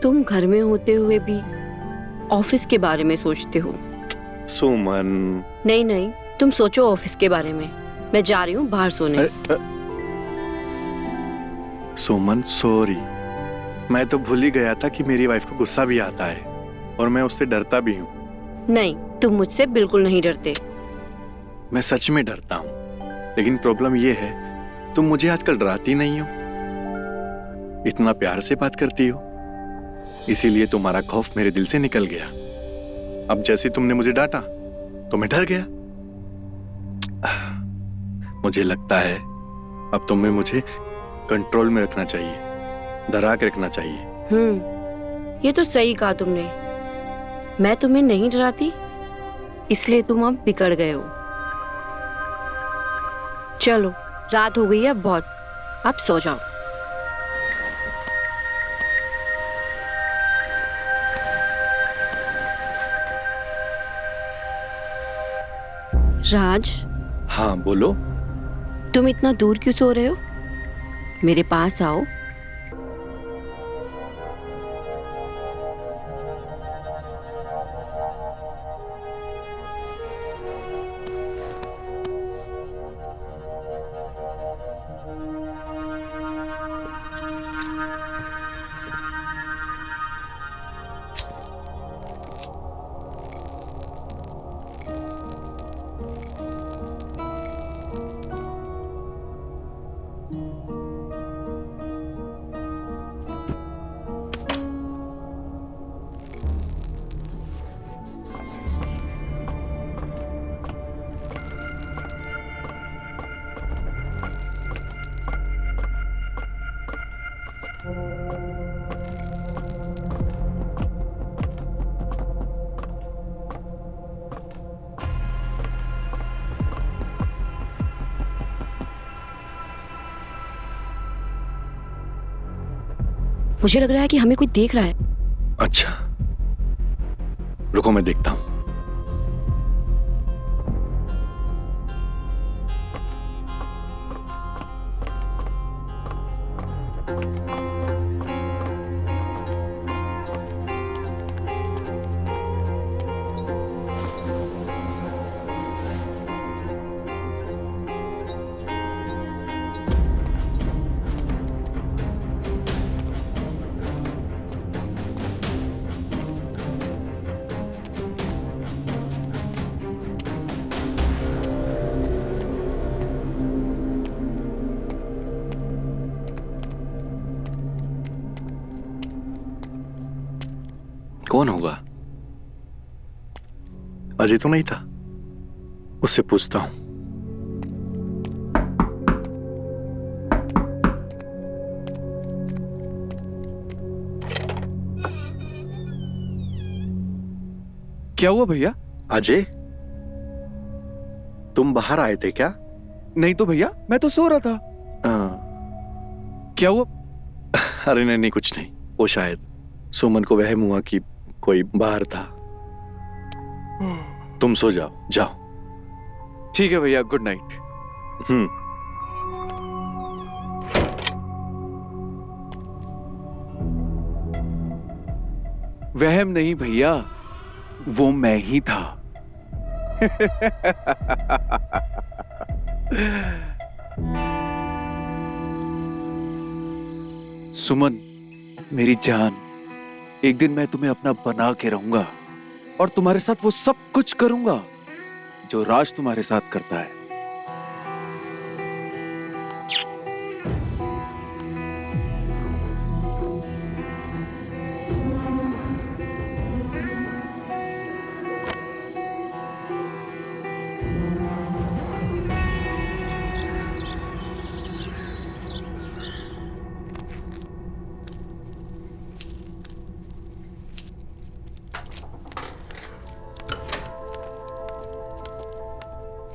Speaker 1: तुम घर में होते हुए भी ऑफिस के बारे में सोचते हो।
Speaker 4: सुमन।
Speaker 1: नहीं नहीं, तुम सोचो ऑफिस के बारे में। मैं जा रही हूँ बाहर सोने।
Speaker 4: सुमन सॉरी, मैं तो भूल ही गया था कि मेरी वाइफ को गुस्सा भी आता है और मैं उससे डरता भी हूँ।
Speaker 1: नहीं, तुम मुझसे बिल्कुल नहीं डरते।
Speaker 4: मैं सच में डरता हूँ, लेकिन प्रॉब्लम ये है तुम मुझे आजकल डराती नहीं हो, इतना प्यार से बात करती हो, इसीलिए तुम्हारा खौफ मेरे दिल से निकल गया। अब जैसे तुमने मुझे डांटा तो मैं डर गया। मुझे लगता है अब तुम्हें मुझे कंट्रोल में रखना चाहिए, डरा के रखना चाहिए।
Speaker 1: ये तो सही कहा तुमने। मैं तुम्हें नहीं डराती, इसलिए तुम अब बिगड़ गए हो। चलो, रात हो गई है बहुत, अब सो जाओ। राज।
Speaker 4: हाँ बोलो।
Speaker 1: तुम इतना दूर क्यों सो रहे हो? मेरे पास आओ। मुझे लग रहा है कि हमें कोई देख रहा है।
Speaker 4: अच्छा, रुको मैं देखता हूं। कौन होगा? अजय तो नहीं था, उससे पूछता हूं।
Speaker 2: क्या हुआ भैया?
Speaker 4: अजय, तुम बाहर आए थे क्या?
Speaker 2: नहीं तो भैया, मैं तो सो रहा था। क्या हुआ?
Speaker 4: अरे नहीं नहीं, कुछ नहीं। वो शायद सुमन को वहम हुआ कि कोई बाहर था। तुम सो जाओ, जाओ।
Speaker 2: ठीक है भैया, गुड नाइट। वहम नहीं भैया, वो मैं ही था। सुमन, मेरी जान, एक दिन मैं तुम्हें अपना बना के रहूंगा और तुम्हारे साथ वो सब कुछ करूंगा जो राज तुम्हारे साथ करता है।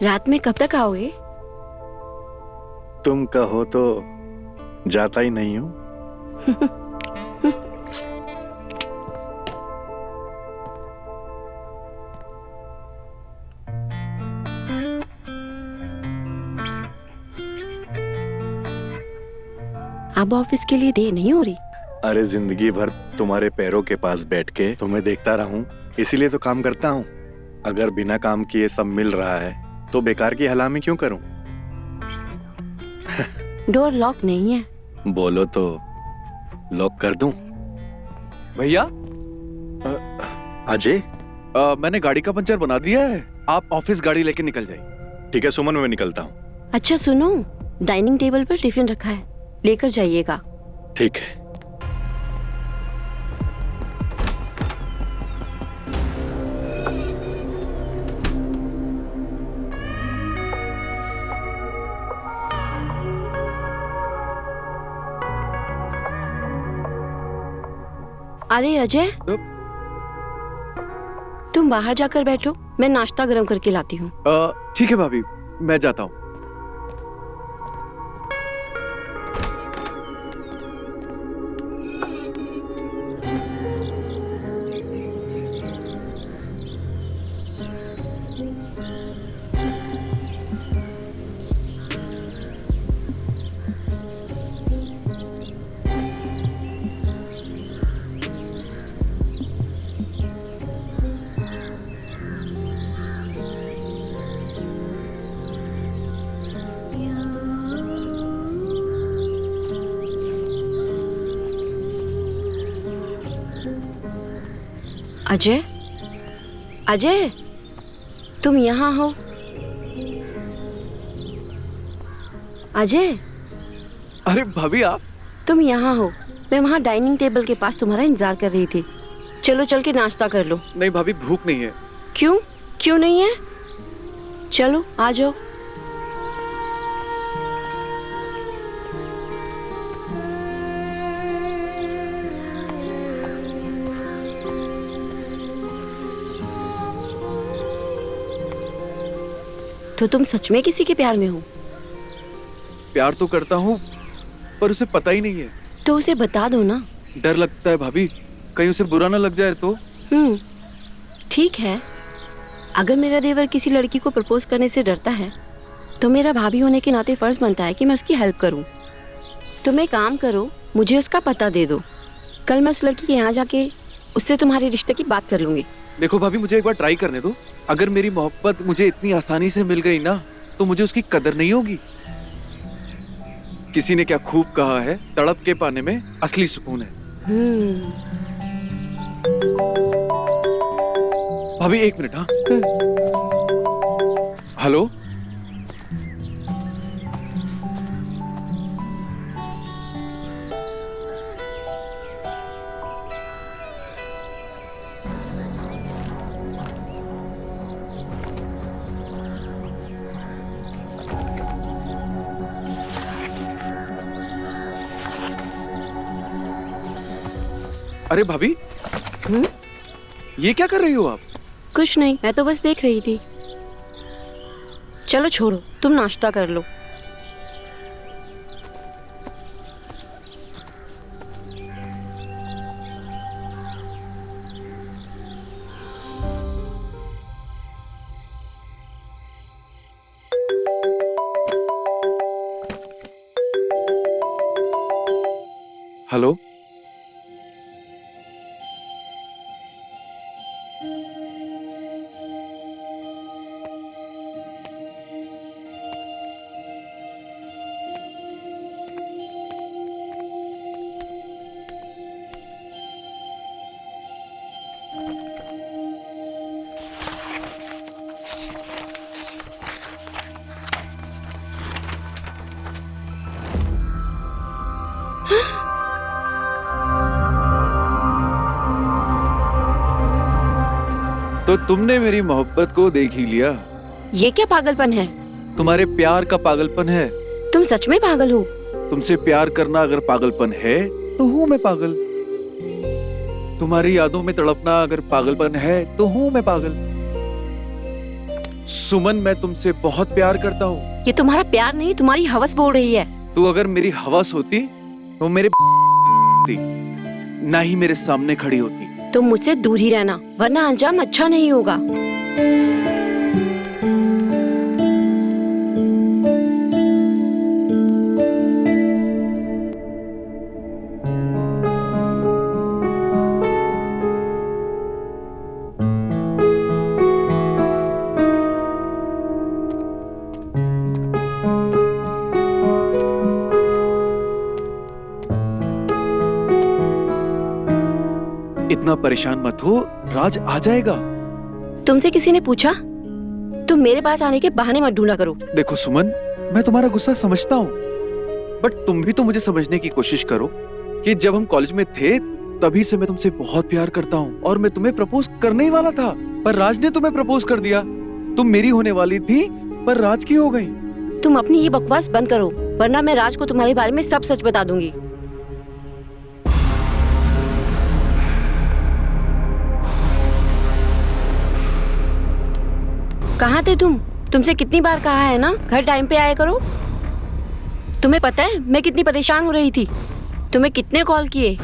Speaker 1: रात में कब तक आओगे?
Speaker 4: तुम कहो तो जाता ही नहीं हूं।
Speaker 1: अब ऑफिस के लिए देर नहीं हो रही?
Speaker 4: अरे जिंदगी भर तुम्हारे पैरों के पास बैठ के तुम्हें देखता रहूं, इसीलिए तो काम करता हूं। अगर बिना काम किए सब मिल रहा है तो बेकार की हलामी क्यों करूं?
Speaker 1: डोर लॉक नहीं है।
Speaker 4: बोलो तो लॉक कर दूं?
Speaker 2: भैया,
Speaker 4: अजय,
Speaker 2: मैंने गाड़ी का पंचर बना दिया है, आप ऑफिस गाड़ी लेके निकल जाइए।
Speaker 4: ठीक है सुमन, मैं निकलता हूं।
Speaker 1: अच्छा सुनो, डाइनिंग टेबल पर टिफिन रखा है, लेकर जाइएगा।
Speaker 4: ठीक है।
Speaker 1: अरे अजय, तुम बाहर जाकर बैठो, मैं नाश्ता गरम करके लाती हूँ।
Speaker 2: ठीक है भाभी, मैं जाता हूँ।
Speaker 1: अजय, अजय, तुम यहाँ हो? अजय,
Speaker 2: अरे भाभी, आप?
Speaker 1: तुम यहाँ हो? मैं वहाँ डाइनिंग टेबल के पास तुम्हारा इंतजार कर रही थी। चलो चल के नाश्ता कर लो।
Speaker 2: नहीं भाभी, भूख नहीं है।
Speaker 1: क्यों? क्यों नहीं है? चलो आ जाओ। तो तुम सच में किसी के प्यार में हो?
Speaker 2: प्यार तो करता हूँ, पर उसे पता ही नहीं है।
Speaker 1: तो उसे बता दो ना।
Speaker 2: डर लगता है भाभी, कहीं उसे बुरा ना लग जाए तो।
Speaker 1: ठीक है, अगर मेरा देवर किसी लड़की को प्रपोज करने से डरता है तो मेरा भाभी होने के नाते फर्ज बनता है कि मैं उसकी हेल्प करूं। तुम एक काम करो, मुझे उसका पता दे दो, कल मैं उस लड़की के यहाँ जाके उससे तुम्हारे रिश्ते की बात कर लूंगी।
Speaker 2: देखो भाभी, मुझे एक बार ट्राई करने दो। अगर मेरी मोहब्बत मुझे इतनी आसानी से मिल गई ना, तो मुझे उसकी कदर नहीं होगी। किसी ने क्या खूब कहा है, तड़प के पाने में असली सुकून है। भाभी एक मिनट। हाँ, हेलो, अरे भाभी, ये क्या कर रही हो आप?
Speaker 1: कुछ नहीं, मैं तो बस देख रही थी। चलो छोड़ो, तुम नाश्ता कर लो।
Speaker 2: हेलो, तो तुमने मेरी मोहब्बत को देख ही लिया।
Speaker 1: ये क्या पागलपन है?
Speaker 2: तुम्हारे प्यार का पागलपन है।
Speaker 1: तुम सच में पागल हो?
Speaker 2: तुमसे प्यार करना अगर पागलपन है तो हूं मैं पागल। तुम्हारी यादों में तड़पना अगर पागलपन है तो हूं मैं पागल। सुमन, मैं तुमसे बहुत प्यार करता हूँ।
Speaker 1: ये तुम्हारा प्यार नहीं, तुम्हारी हवस बोल रही है।
Speaker 2: तू अगर मेरी हवस होती तो मेरे ना ही मेरे सामने खड़ी होती।
Speaker 1: तुम मुझसे दूर ही रहना, वरना अंजाम अच्छा नहीं होगा।
Speaker 2: इतना परेशान मत हो, राज आ जाएगा।
Speaker 1: तुमसे किसी ने पूछा? तुम मेरे पास आने के बहाने मत ढूंढा करो।
Speaker 2: देखो सुमन, मैं तुम्हारा गुस्सा समझता हूँ, बट तुम भी तो मुझे समझने की कोशिश करो कि जब हम कॉलेज में थे तभी से मैं तुमसे बहुत प्यार करता हूँ और मैं तुम्हें प्रपोज करने ही वाला था, पर राज ने तुम्हें प्रपोज कर दिया। तुम मेरी होने वाली थी पर राज की हो गई।
Speaker 1: तुम अपनी ये बकवास बंद करो, वरना मैं राज को तुम्हारे बारे में सब सच बता दूंगी। कहाँ थे तुम? तुमसे कितनी बार कहा है ना, घर टाइम पे आया करो। तुम्हें पता है मैं कितनी परेशान हो रही थी? तुम्हें कितने कॉल किए?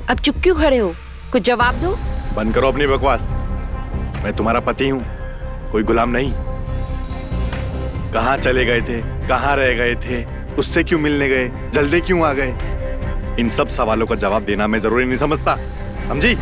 Speaker 1: अब चुप क्यों खड़े हो? कुछ जवाब दो।
Speaker 4: बंद करो अपनी बकवास। मैं तुम्हारा पति हूँ, कोई गुलाम नहीं। कहाँ चले गए थे, कहाँ रह गए थे, उससे क्यों मिलने गए, जल्दी क्यों आ गए? इन सब सवालों का जवाब देना मैं जरूरी नहीं समझता, समझी?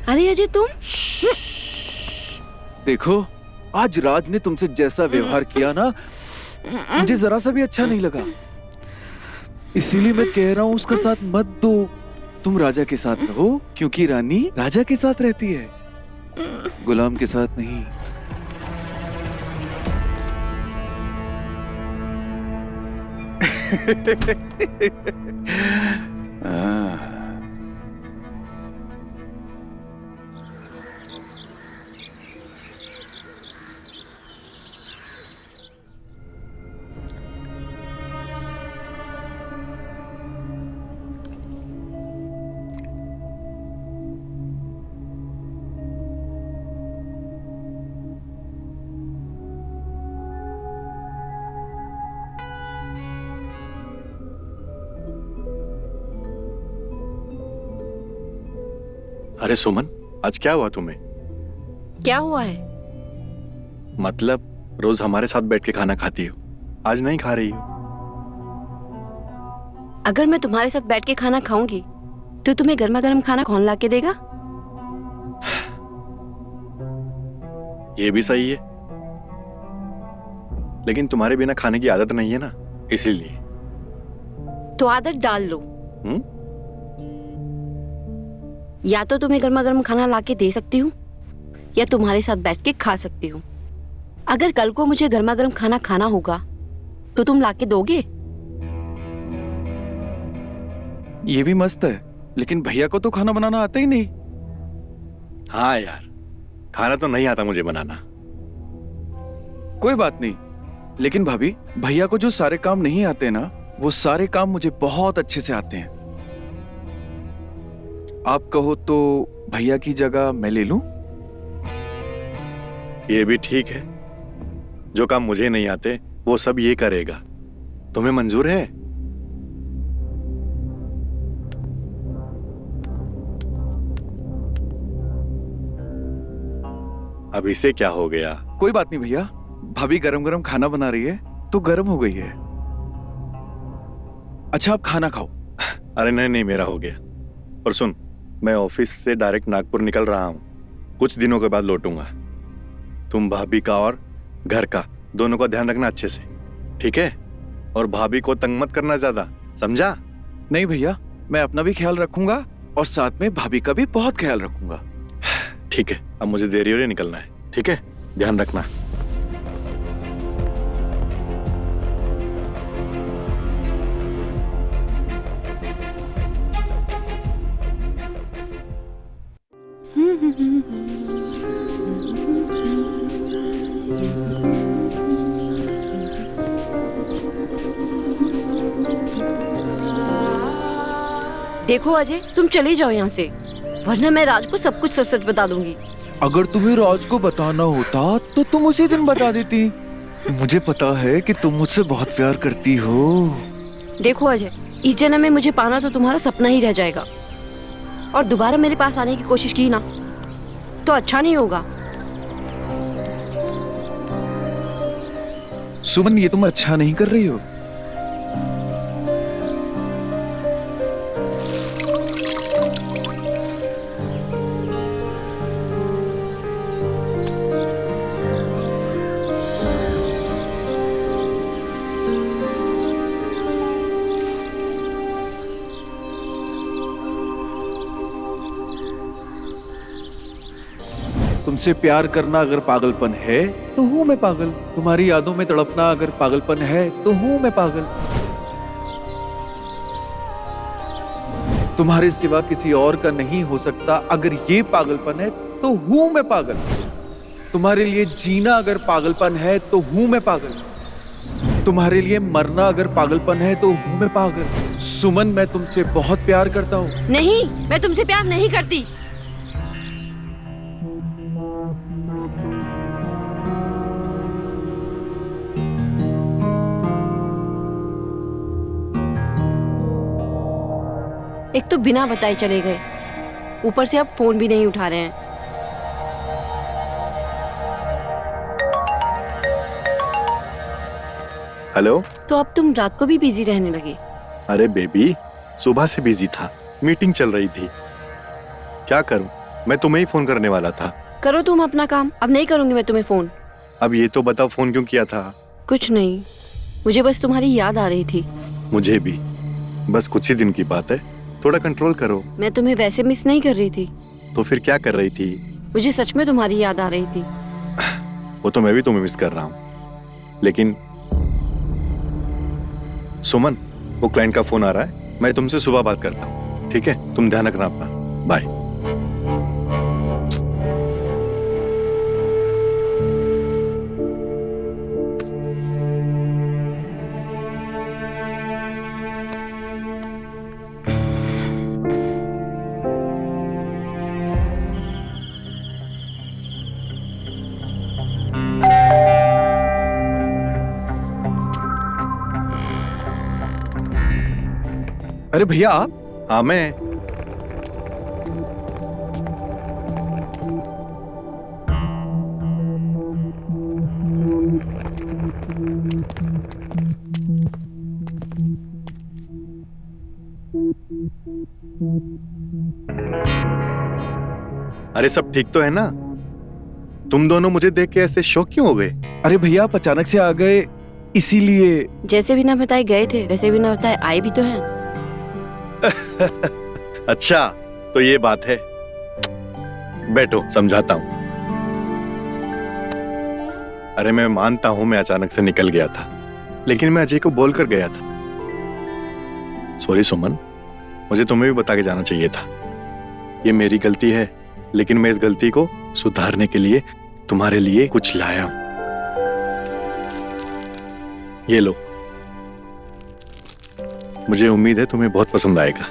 Speaker 1: अरे अजय, तुम
Speaker 2: देखो, आज राज ने तुमसे जैसा व्यवहार किया ना, मुझे जरा सा भी अच्छा नहीं लगा। इसीलिए मैं कह रहा हूँ उसका साथ मत दो। तुम राजा के साथ रहो, क्योंकि रानी राजा के साथ रहती है, गुलाम के साथ नहीं। अरे सुमन, आज क्या हुआ तुम्हें?
Speaker 1: क्या हुआ है?
Speaker 4: मतलब रोज हमारे साथ बैठ के खाना खाती हो, आज नहीं खा रही हो।
Speaker 1: अगर मैं तुम्हारे साथ बैठ के खाना खाऊंगी तो तुम्हें गर्मा गर्म खाना कौन ला के देगा?
Speaker 4: ये भी सही है, लेकिन तुम्हारे बिना खाने की आदत नहीं है ना, इसीलिए।
Speaker 1: तो आदत डाल लो।
Speaker 4: हम्म?
Speaker 1: या तो तुम्हें गर्मा गर्म खाना ला के दे सकती हूँ या तुम्हारे साथ बैठ के खा सकती हूँ। अगर कल को मुझे गर्मा गर्म खाना खाना होगा तो तुम ला के दोगे?
Speaker 2: ये भी मस्त है, लेकिन भैया को तो खाना बनाना आता ही नहीं।
Speaker 4: हाँ यार, खाना तो नहीं आता मुझे बनाना।
Speaker 2: कोई बात नहीं, लेकिन भाभी, भैया को जो सारे काम नहीं आते ना, वो सारे काम मुझे बहुत अच्छे से आते हैं। आप कहो तो भैया की जगह मैं ले लूं?
Speaker 4: ये भी ठीक है, जो काम मुझे नहीं आते वो सब ये करेगा। तुम्हें मंजूर है? अब इसे क्या हो गया?
Speaker 2: कोई बात नहीं भैया, भाभी गरम गरम खाना बना रही है तो गरम हो गई है। अच्छा आप खाना खाओ।
Speaker 4: अरे नहीं नहीं, मेरा हो गया। और सुन, मैं ऑफिस से डायरेक्ट नागपुर निकल रहा हूँ, कुछ दिनों के बाद लौटूंगा। तुम भाभी का और घर का दोनों का ध्यान रखना अच्छे से, ठीक है? और भाभी को तंग मत करना ज्यादा, समझा?
Speaker 2: नहीं भैया, मैं अपना भी ख्याल रखूंगा और साथ में भाभी का भी बहुत ख्याल रखूंगा।
Speaker 4: ठीक है, अब मुझे देरी हो रही है, निकलना है, ठीक है? ध्यान रखना।
Speaker 1: देखो अजय, तुम चले जाओ यहाँ से, वरना मैं राज को सब कुछ सच सच बता दूंगी।
Speaker 2: अगर तुम्हें राज को बताना होता तो तुम उसी दिन बता देती। मुझे पता है कि तुम मुझसे बहुत प्यार करती हो।
Speaker 1: देखो अजय, इस जन्म में मुझे पाना तो तुम्हारा सपना ही रह जाएगा, और दोबारा मेरे पास आने की कोशिश की ना तो अच्छा नहीं होगा।
Speaker 2: सुमन, ये तुम अच्छा नहीं कर रही हो। तुमसे प्यार करना अगर पागलपन है तो हूं मैं पागल। तुम्हारी यादों में तड़पना अगर पागलपन है तो हूं मैं पागल। तुम्हारे सिवा किसी और का नहीं हो सकता अगर ये पागलपन है तो हूं मैं पागल। तुम्हारे लिए जीना अगर पागलपन है तो हूं मैं पागल। तुम्हारे लिए मरना अगर पागलपन है तो हूं मैं पागल। सुमन, मैं तुमसे बहुत प्यार करता हूं।
Speaker 1: नहीं, मैं तुमसे प्यार नहीं करती। एक तो बिना बताए चले गए, ऊपर से अब फोन भी नहीं उठा रहे हैं।
Speaker 4: हेलो।
Speaker 1: तो अब तुम रात को भी बिजी रहने लगे?
Speaker 4: अरे बेबी, सुबह से बिजी था, मीटिंग चल रही थी। क्या करूं, मैं तुम्हें ही फोन करने वाला था।
Speaker 1: करो तुम अपना काम, अब नहीं करूंगी मैं तुम्हें फोन।
Speaker 4: अब ये तो बताओ, फोन क्यों किया था?
Speaker 1: कुछ नहीं, मुझे बस तुम्हारी याद आ रही थी।
Speaker 4: मुझे भी, बस कुछ ही दिन की बात है, थोड़ा कंट्रोल करो।
Speaker 1: मैं तुम्हें वैसे मिस नहीं कर रही थी।
Speaker 4: तो फिर क्या कर रही थी?
Speaker 1: मुझे सच में तुम्हारी याद आ रही थी।
Speaker 4: वो तो मैं भी तुम्हें मिस कर रहा हूँ, लेकिन सुमन, वो क्लाइंट का फोन आ रहा है, मैं तुमसे सुबह बात करता हूँ, ठीक है? तुम ध्यान रखना अपना, बाय।
Speaker 2: अरे भैया आप?
Speaker 4: हाँ मैं। अरे सब ठीक तो है ना? तुम दोनों मुझे देख के ऐसे शॉक क्यों हो गए?
Speaker 2: अरे भैया आप अचानक से आ गए इसीलिए।
Speaker 1: जैसे बिना बताए गए थे वैसे बिना बताए आए भी तो हैं।
Speaker 4: अच्छा तो ये बात है। बैठो समझाता हूं। अरे मैं मानता हूं मैं अचानक से निकल गया था, लेकिन मैं अजय को बोलकर गया था। सॉरी सुमन, मुझे तुम्हें भी बता के जाना चाहिए था। ये मेरी गलती है, लेकिन मैं इस गलती को सुधारने के लिए तुम्हारे लिए कुछ लाया हूं। ये लो, मुझे उम्मीद है तुम्हें बहुत पसंद आएगा।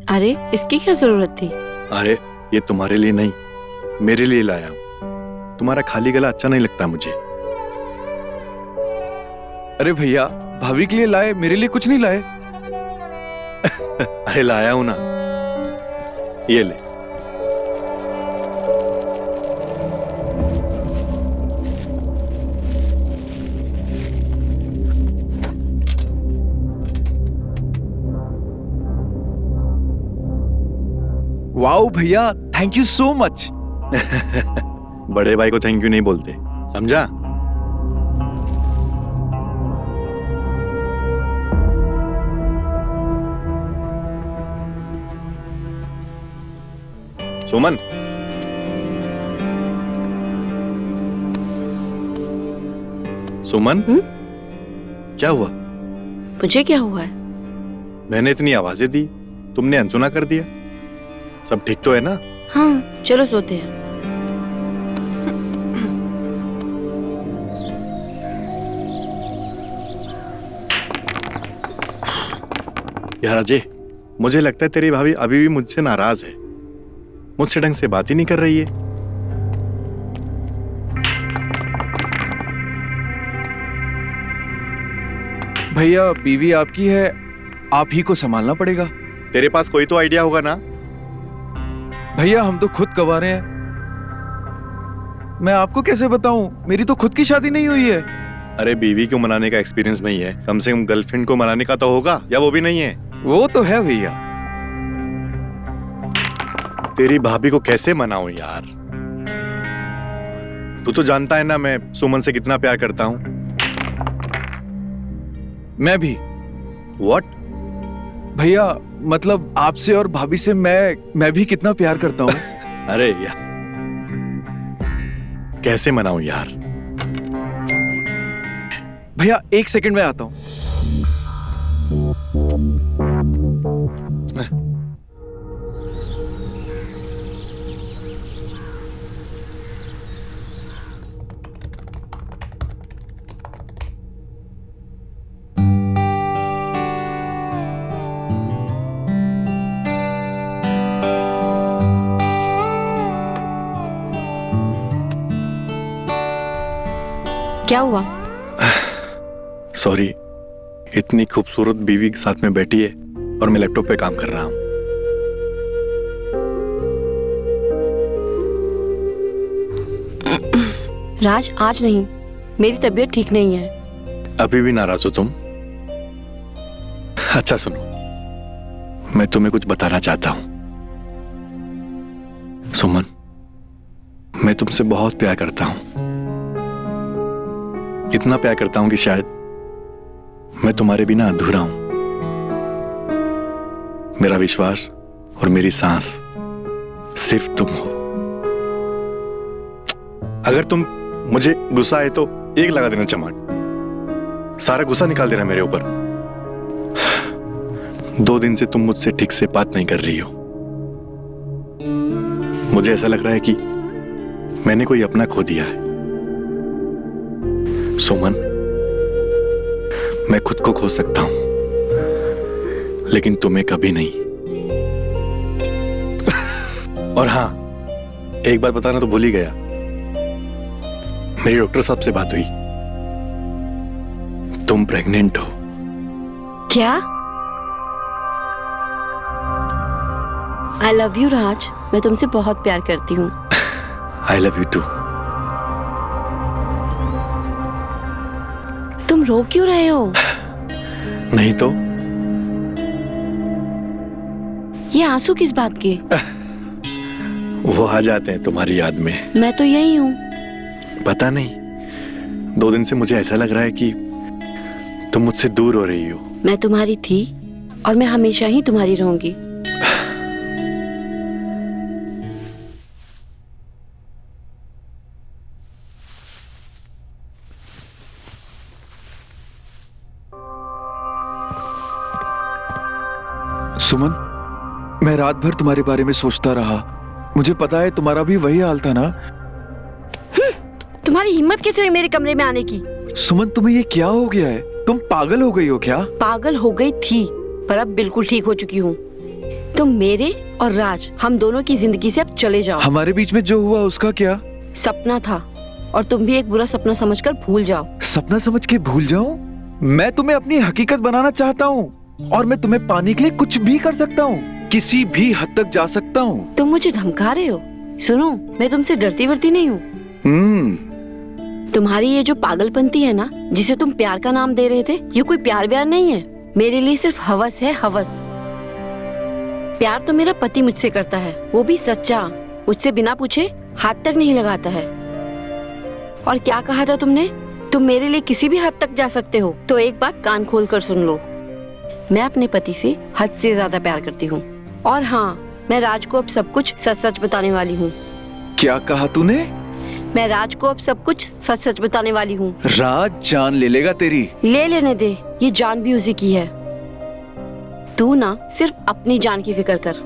Speaker 1: अरे इसकी क्या जरूरत थी?
Speaker 4: अरे ये तुम्हारे लिए नहीं, मेरे लिए लाया हूं। तुम्हारा खाली गला अच्छा नहीं लगता मुझे।
Speaker 2: अरे भैया भाभी के लिए लाए, मेरे लिए कुछ नहीं लाए।
Speaker 4: अरे लाया हूं ना, ये ले।
Speaker 2: वाओ भैया, थैंक यू सो मच।
Speaker 4: बड़े भाई को थैंक यू नहीं बोलते, समझा? सुमन, सुमन, क्या हुआ?
Speaker 1: मुझे क्या हुआ है?
Speaker 4: मैंने इतनी आवाजें दी, तुमने अनसुना कर दिया। सब ठीक तो है ना?
Speaker 1: हाँ चलो सोते हैं।
Speaker 4: यार अजय, मुझे लगता है तेरी भाभी अभी भी मुझसे नाराज है। मुझसे ढंग से बात ही नहीं कर रही है।
Speaker 2: भैया बीवी आपकी है, आप ही को संभालना पड़ेगा।
Speaker 4: तेरे पास कोई तो आइडिया होगा ना?
Speaker 2: भैया हम तो खुद कवारे हैं। मैं आपको कैसे बताऊं, मेरी तो खुद की शादी नहीं हुई है।
Speaker 4: अरे बीवी को मनाने का एक्सपीरियंस नहीं है, कम से कम गर्लफ्रेंड को मनाने का तो होगा, या वो भी नहीं है?
Speaker 2: वो तो है भैया।
Speaker 4: तेरी भाभी को कैसे मनाऊं यार? तू तो जानता है ना मैं सुमन से कितना प्यार करता हूं।
Speaker 2: मैं भी।
Speaker 4: What?
Speaker 2: भैया मतलब आपसे और भाभी से मैं भी कितना प्यार करता हूँ।
Speaker 4: अरे यार कैसे मनाऊं यार?
Speaker 2: भैया 1 सेकंड में आता हूँ।
Speaker 1: क्या हुआ?
Speaker 4: सॉरी, इतनी खूबसूरत बीवी के साथ में बैठी है और मैं लैपटॉप पे काम कर रहा हूं।
Speaker 1: राज आज नहीं, मेरी तबीयत ठीक नहीं है।
Speaker 4: अभी भी नाराज हो तुम? अच्छा सुनो, मैं तुम्हें कुछ बताना चाहता हूं। सुमन, मैं तुमसे बहुत प्यार करता हूं। इतना प्यार करता हूं कि शायद मैं तुम्हारे बिना अधूरा हूं। मेरा विश्वास और मेरी सांस सिर्फ तुम हो। अगर तुम मुझे गुस्सा है तो एक लगा देना चमाट, सारा गुस्सा निकाल देना मेरे ऊपर। 2 दिन से तुम मुझसे ठीक से बात नहीं कर रही हो। मुझे ऐसा लग रहा है कि मैंने कोई अपना खो दिया है। सुमन, मैं खुद को खो सकता हूं, लेकिन तुम्हें कभी नहीं। और हाँ, एक बात बताना तो भूल ही गया, मेरी डॉक्टर साहब से बात हुई, तुम प्रेग्नेंट हो।
Speaker 1: क्या? आई लव यू राज, मैं तुमसे बहुत प्यार करती हूँ।
Speaker 4: I love you too.
Speaker 1: तुम रो क्यों रहे हो?
Speaker 4: नहीं तो
Speaker 1: ये आंसू किस बात के?
Speaker 4: वो आ जाते हैं तुम्हारी याद में।
Speaker 1: मैं तो यही हूँ।
Speaker 4: पता नहीं, 2 दिन से मुझे ऐसा लग रहा है कि तुम मुझसे दूर हो रही हो।
Speaker 1: मैं तुम्हारी थी और मैं हमेशा ही तुम्हारी रहूंगी।
Speaker 2: सुमन, मैं रात भर तुम्हारे बारे में सोचता रहा। मुझे पता है तुम्हारा भी वही हाल था ना।
Speaker 1: तुम्हारी हिम्मत कैसे हुई मेरे कमरे में आने की?
Speaker 2: सुमन, तुम्हें ये क्या हो गया है? तुम पागल हो गई हो क्या?
Speaker 1: पागल हो गई थी, पर अब बिल्कुल ठीक हो चुकी हूँ। तुम मेरे और राज, हम दोनों की जिंदगी से अब चले जाओ।
Speaker 2: हमारे बीच में जो हुआ उसका क्या?
Speaker 1: सपना था और तुम भी एक बुरा सपना समझकर भूल जाओ।
Speaker 2: सपना समझ के भूल जाऊं? मैं तुम्हें अपनी हकीकत बनाना चाहता हूँ और मैं तुम्हें पाने के लिए कुछ भी कर सकता हूँ, किसी भी हद तक जा सकता हूँ।
Speaker 1: तुम मुझे धमका रहे हो? सुनो, मैं तुमसे डरती वरती नहीं हूँ। तुम्हारी ये जो पागलपंती है ना, जिसे तुम प्यार का नाम दे रहे थे, ये कोई प्यार व्यार नहीं है। मेरे लिए सिर्फ हवस है, हवस। प्यार तो मेरा पति मुझसे करता है, वो भी सच्चा। मुझसे बिना पूछे हाथ तक नहीं लगाता है। और क्या कहा था तुमने? तुम मेरे लिए किसी भी हद तक जा सकते हो। तो एक बात कान खोल कर सुन लो, मैं अपने पति से हद से ज्यादा प्यार करती हूँ। और हाँ, मैं राज को अब सब कुछ सच सच बताने वाली हूँ।
Speaker 2: क्या कहा तूने?
Speaker 1: मैं राज को अब सब कुछ सच सच बताने वाली हूँ।
Speaker 2: राज जान ले लेगा तेरी?
Speaker 1: ले लेने दे, ये जान भी उसी की है। तू ना सिर्फ अपनी जान की फिक्र कर।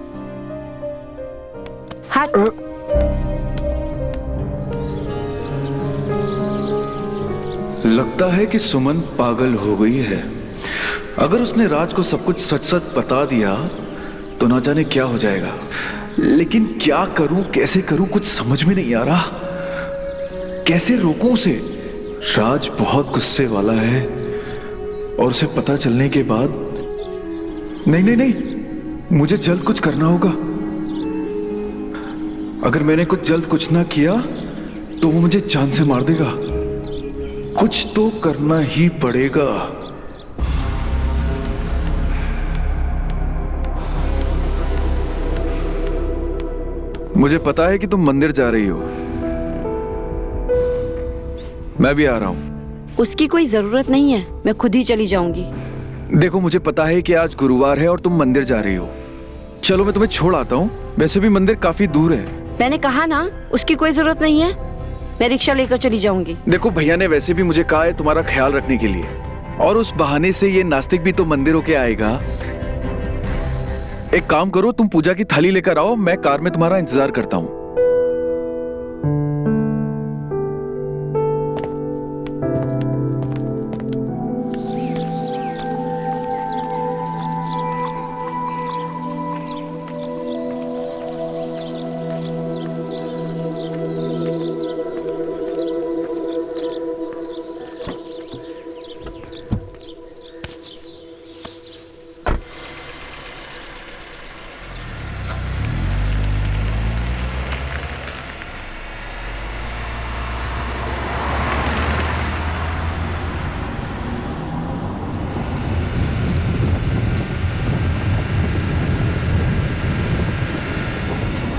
Speaker 1: हट।
Speaker 2: लगता है कि सुमन पागल हो गई है। अगर उसने राज को सब कुछ सच सच बता दिया तो ना जाने क्या हो जाएगा। लेकिन क्या करूं, कैसे करूं, कुछ समझ में नहीं आ रहा। कैसे रोकूं उसे? राज बहुत गुस्से वाला है और उसे पता चलने के बाद नहीं नहीं नहीं, मुझे जल्द कुछ करना होगा। अगर मैंने कुछ ना किया तो वो मुझे जान से मार देगा। कुछ तो करना ही पड़ेगा। मुझे पता है कि तुम मंदिर जा रही हो। मैं भी आ रहा हूँ।
Speaker 1: उसकी कोई जरूरत नहीं है, मैं खुद ही चली जाऊंगी।
Speaker 2: देखो, मुझे पता है कि आज गुरुवार है और तुम मंदिर जा रही हो। चलो मैं तुम्हें छोड़ आता हूँ। वैसे भी मंदिर काफी दूर है।
Speaker 1: मैंने कहा ना, उसकी कोई जरूरत नहीं है। मैं रिक्शा लेकर चली जाऊंगी।
Speaker 2: देखो, भैया ने वैसे भी मुझे कहा है तुम्हारा ख्याल रखने के लिए, और उस बहाने से ये नास्तिक भी तो मंदिर होके आएगा। एक काम करो, तुम पूजा की थाली लेकर आओ, मैं कार में तुम्हारा इंतजार करता हूँ।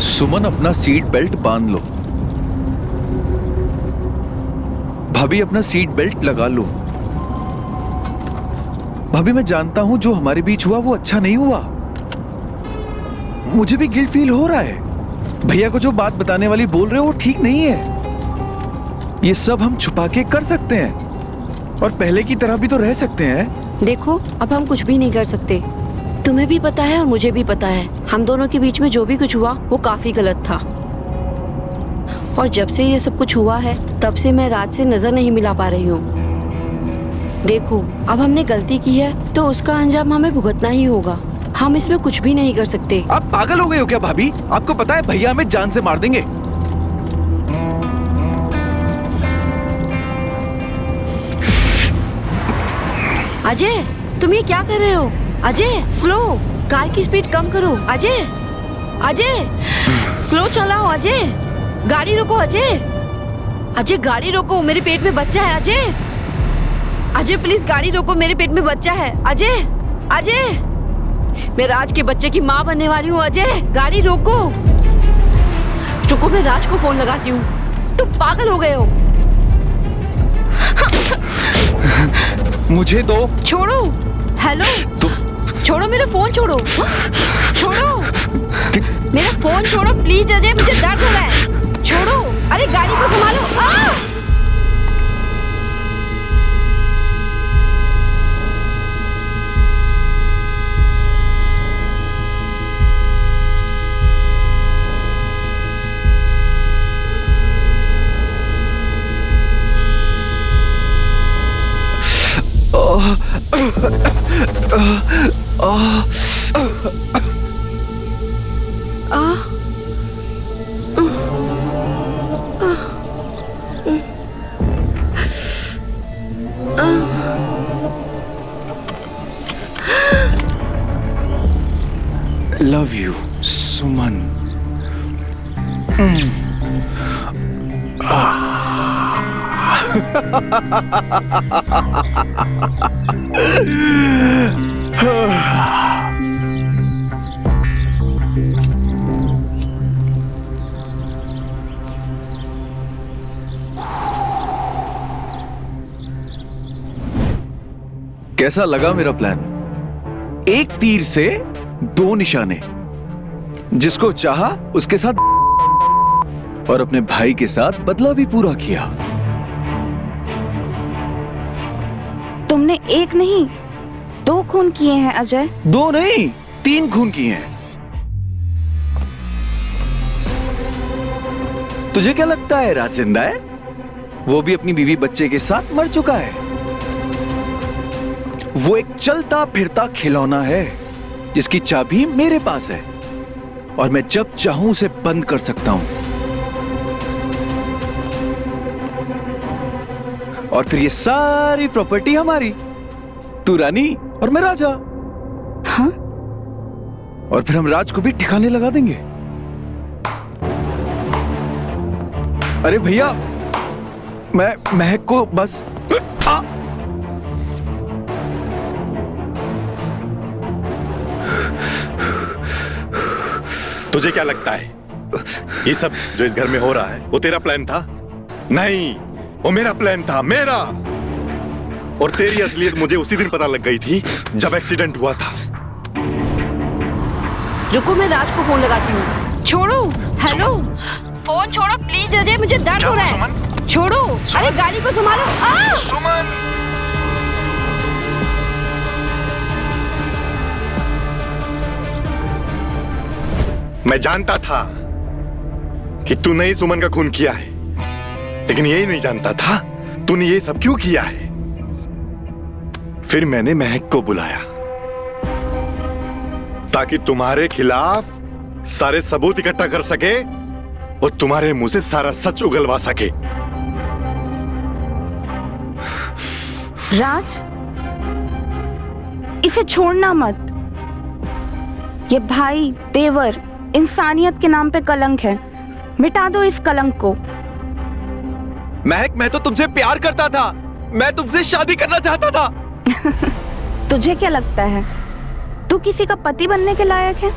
Speaker 2: सुमन, अपना सीट बेल्ट बांध लो। भाभी, अपना सीट बेल्ट लगा लो। भाभी, मैं जानता हूं जो हमारे बीच हुआ वो अच्छा नहीं हुआ। मुझे भी गिल्ट फील हो रहा है। भैया को जो बात बताने वाली बोल रहे हो वो ठीक नहीं है। ये सब हम छुपा के कर सकते हैं और पहले की तरह भी तो रह सकते हैं।
Speaker 1: देखो, अब हम कुछ भी नहीं कर सकते। तुम्हें भी पता है और मुझे भी पता है, हम दोनों के बीच में जो भी कुछ हुआ वो काफी गलत था। और जब से ये सब कुछ हुआ है, तब से मैं राज से नजर नहीं मिला पा रही हूँ। देखो, अब हमने गलती की है तो उसका अंजाम हमें भुगतना ही होगा। हम इसमें कुछ भी नहीं कर सकते।
Speaker 2: आप पागल हो गए हो क्या भाभी? आपको पता है भैया हमें जान से मार देंगे।
Speaker 1: अजय, तुम ये क्या कर रहे हो? अजय, स्लो, कार की स्पीड कम करो। अजय, अजय स्लो चलाओ अजय, गाड़ी रोको अजय। अजय गाड़ी रोको, मेरे पेट में बच्चा है अजय। अजय प्लीज गाड़ी रोको, मेरे पेट में बच्चा है अजय। अजय मैं राज के बच्चे की माँ बनने वाली हूँ अजय, गाड़ी रोको। रुको मैं राज को फोन लगाती हूँ। तुम पागल हो गए हो।
Speaker 2: मुझे दो।
Speaker 1: छोड़ो। हेलो छोड़ो मेरा फोन, छोड़ो छोड़ो मेरा फोन छोड़ो प्लीज अजय, मुझे दर्द हो रहा है। छोड़ो, अरे गाड़ी को संभालो।
Speaker 2: लव यू सुमन। कैसा लगा मेरा प्लान? एक तीर से दो निशाने। जिसको चाहा उसके साथ और अपने भाई के साथ बदला भी पूरा किया।
Speaker 3: तुमने एक नहीं 2 खून किए हैं अजय।
Speaker 2: 2 नहीं 3 खून किए हैं। तुझे क्या लगता है राज जिंदा है? वो भी अपनी बीवी बच्चे के साथ मर चुका है। वो एक चलता फिरता खिलौना है जिसकी चाबी मेरे पास है और मैं जब चाहूं उसे बंद कर सकता हूं। और फिर ये सारी प्रॉपर्टी हमारी, तू रानी और मैं राजा।
Speaker 3: हाँ?
Speaker 2: और फिर हम राज को भी ठिकाने लगा देंगे। अरे भैया मैं महक को बस
Speaker 4: तुझे क्या लगता है ये सब जो इस घर में हो रहा है वो तेरा प्लान था? नहीं, वो मेरा प्लान था, मेरा। और तेरी असलियत मुझे उसी दिन पता लग गई थी जब एक्सीडेंट हुआ था।
Speaker 1: रुको मैं राज को फोन लगाती हूँ। छोड़ो। हेलो फोन छोड़ो प्लीज अजय, मुझे दर्द हो रहा है। छोड़ो, अरे गाड़ी को संभालो।
Speaker 4: सुमन मैं जानता था कि तूने ही सुमन का खून किया है, लेकिन यही नहीं जानता था तूने ये सब क्यों किया है। फिर मैंने महक को बुलाया ताकि तुम्हारे खिलाफ सारे सबूत इकट्ठा कर सके और तुम्हारे मुंह से सारा सच उगलवा सके।
Speaker 3: राज इसे छोड़ना मत। ये भाई देवर इंसानियत के नाम पे कलंक है, मिटा दो इस कलंक को।
Speaker 2: महक मैं तो तुमसे प्यार करता था, मैं तुमसे शादी करना चाहता था।
Speaker 3: तुझे क्या लगता है तू किसी का पति बनने के लायक है?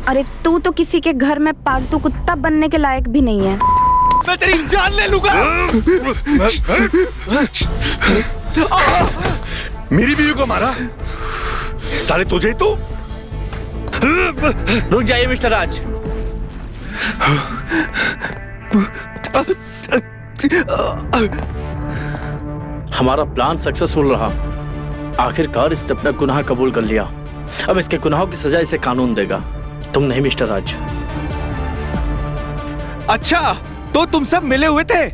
Speaker 3: अरे तू तो किसी के घर में पालतू कुत्ता बनने के लायक भी नहीं है।
Speaker 2: मैं तेरी जान ले लूंगा।
Speaker 4: मेरी बीवी को मारा साले तुझे तो।
Speaker 6: रुक जाइए मिस्टर राज। हमारा प्लान सक्सेसफुल रहा। आखिरकार इसने अपना गुनाह कबूल कर लिया। अब इसके गुनाहों की सजा इसे कानून देगा, तुम नहीं मिस्टर राज।
Speaker 2: अच्छा तो तुम सब मिले हुए थे,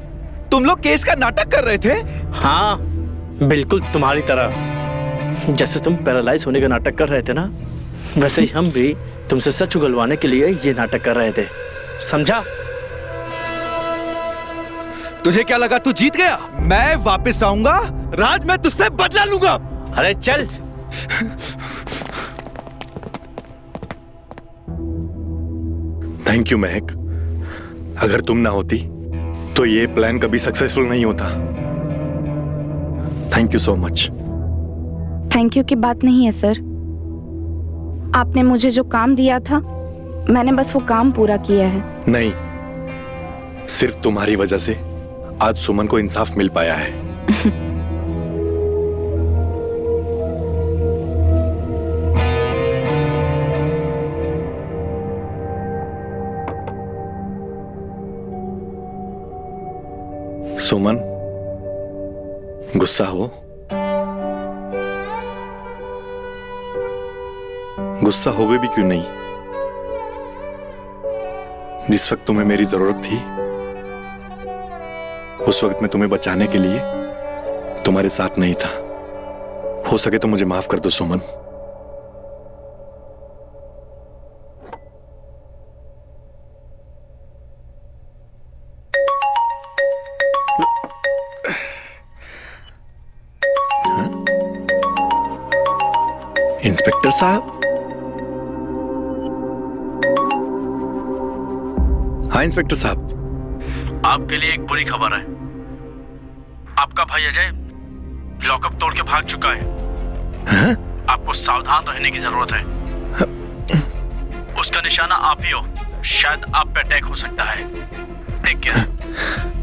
Speaker 2: तुम लोग केस का नाटक कर रहे थे?
Speaker 6: हाँ बिल्कुल तुम्हारी तरह। जैसे तुम पैरालाइज होने का नाटक कर रहे थे ना, वैसे ही हम भी तुमसे सच उगलवाने के लिए ये नाटक कर रहे थे, समझा?
Speaker 2: तुझे क्या लगा तू जीत गया? मैं वापस आऊंगा राज, मैं तुझसे बदला लूंगा।
Speaker 6: अरे चल।
Speaker 4: थैंक यू महक। अगर तुम ना होती तो ये प्लान कभी सक्सेसफुल नहीं होता। Thank you so much.
Speaker 3: Thank you की बात नहीं है सर। आपने मुझे जो काम दिया था, मैंने बस वो काम पूरा किया है।
Speaker 4: नहीं, सिर्फ तुम्हारी वजह से आज सुमन को इंसाफ मिल पाया है। सुमन, गुस्सा हो? गुस्सा होगे भी क्यों नहीं? जिस वक्त तुम्हें मेरी जरूरत थी, उस वक्त मैं तुम्हें बचाने के लिए तुम्हारे साथ नहीं था। हो सके तो मुझे माफ कर दो सुमन। इंस्पेक्टर साहब। हाँ इंस्पेक्टर साहब।
Speaker 6: आपके लिए एक बुरी खबर है। आपका भाई अजय लॉकअप तोड़ के भाग चुका है।
Speaker 4: हाँ?
Speaker 6: आपको सावधान रहने की जरूरत है। उसका निशाना आप ही हो। शायद आप पे अटैक हो सकता है। Take care.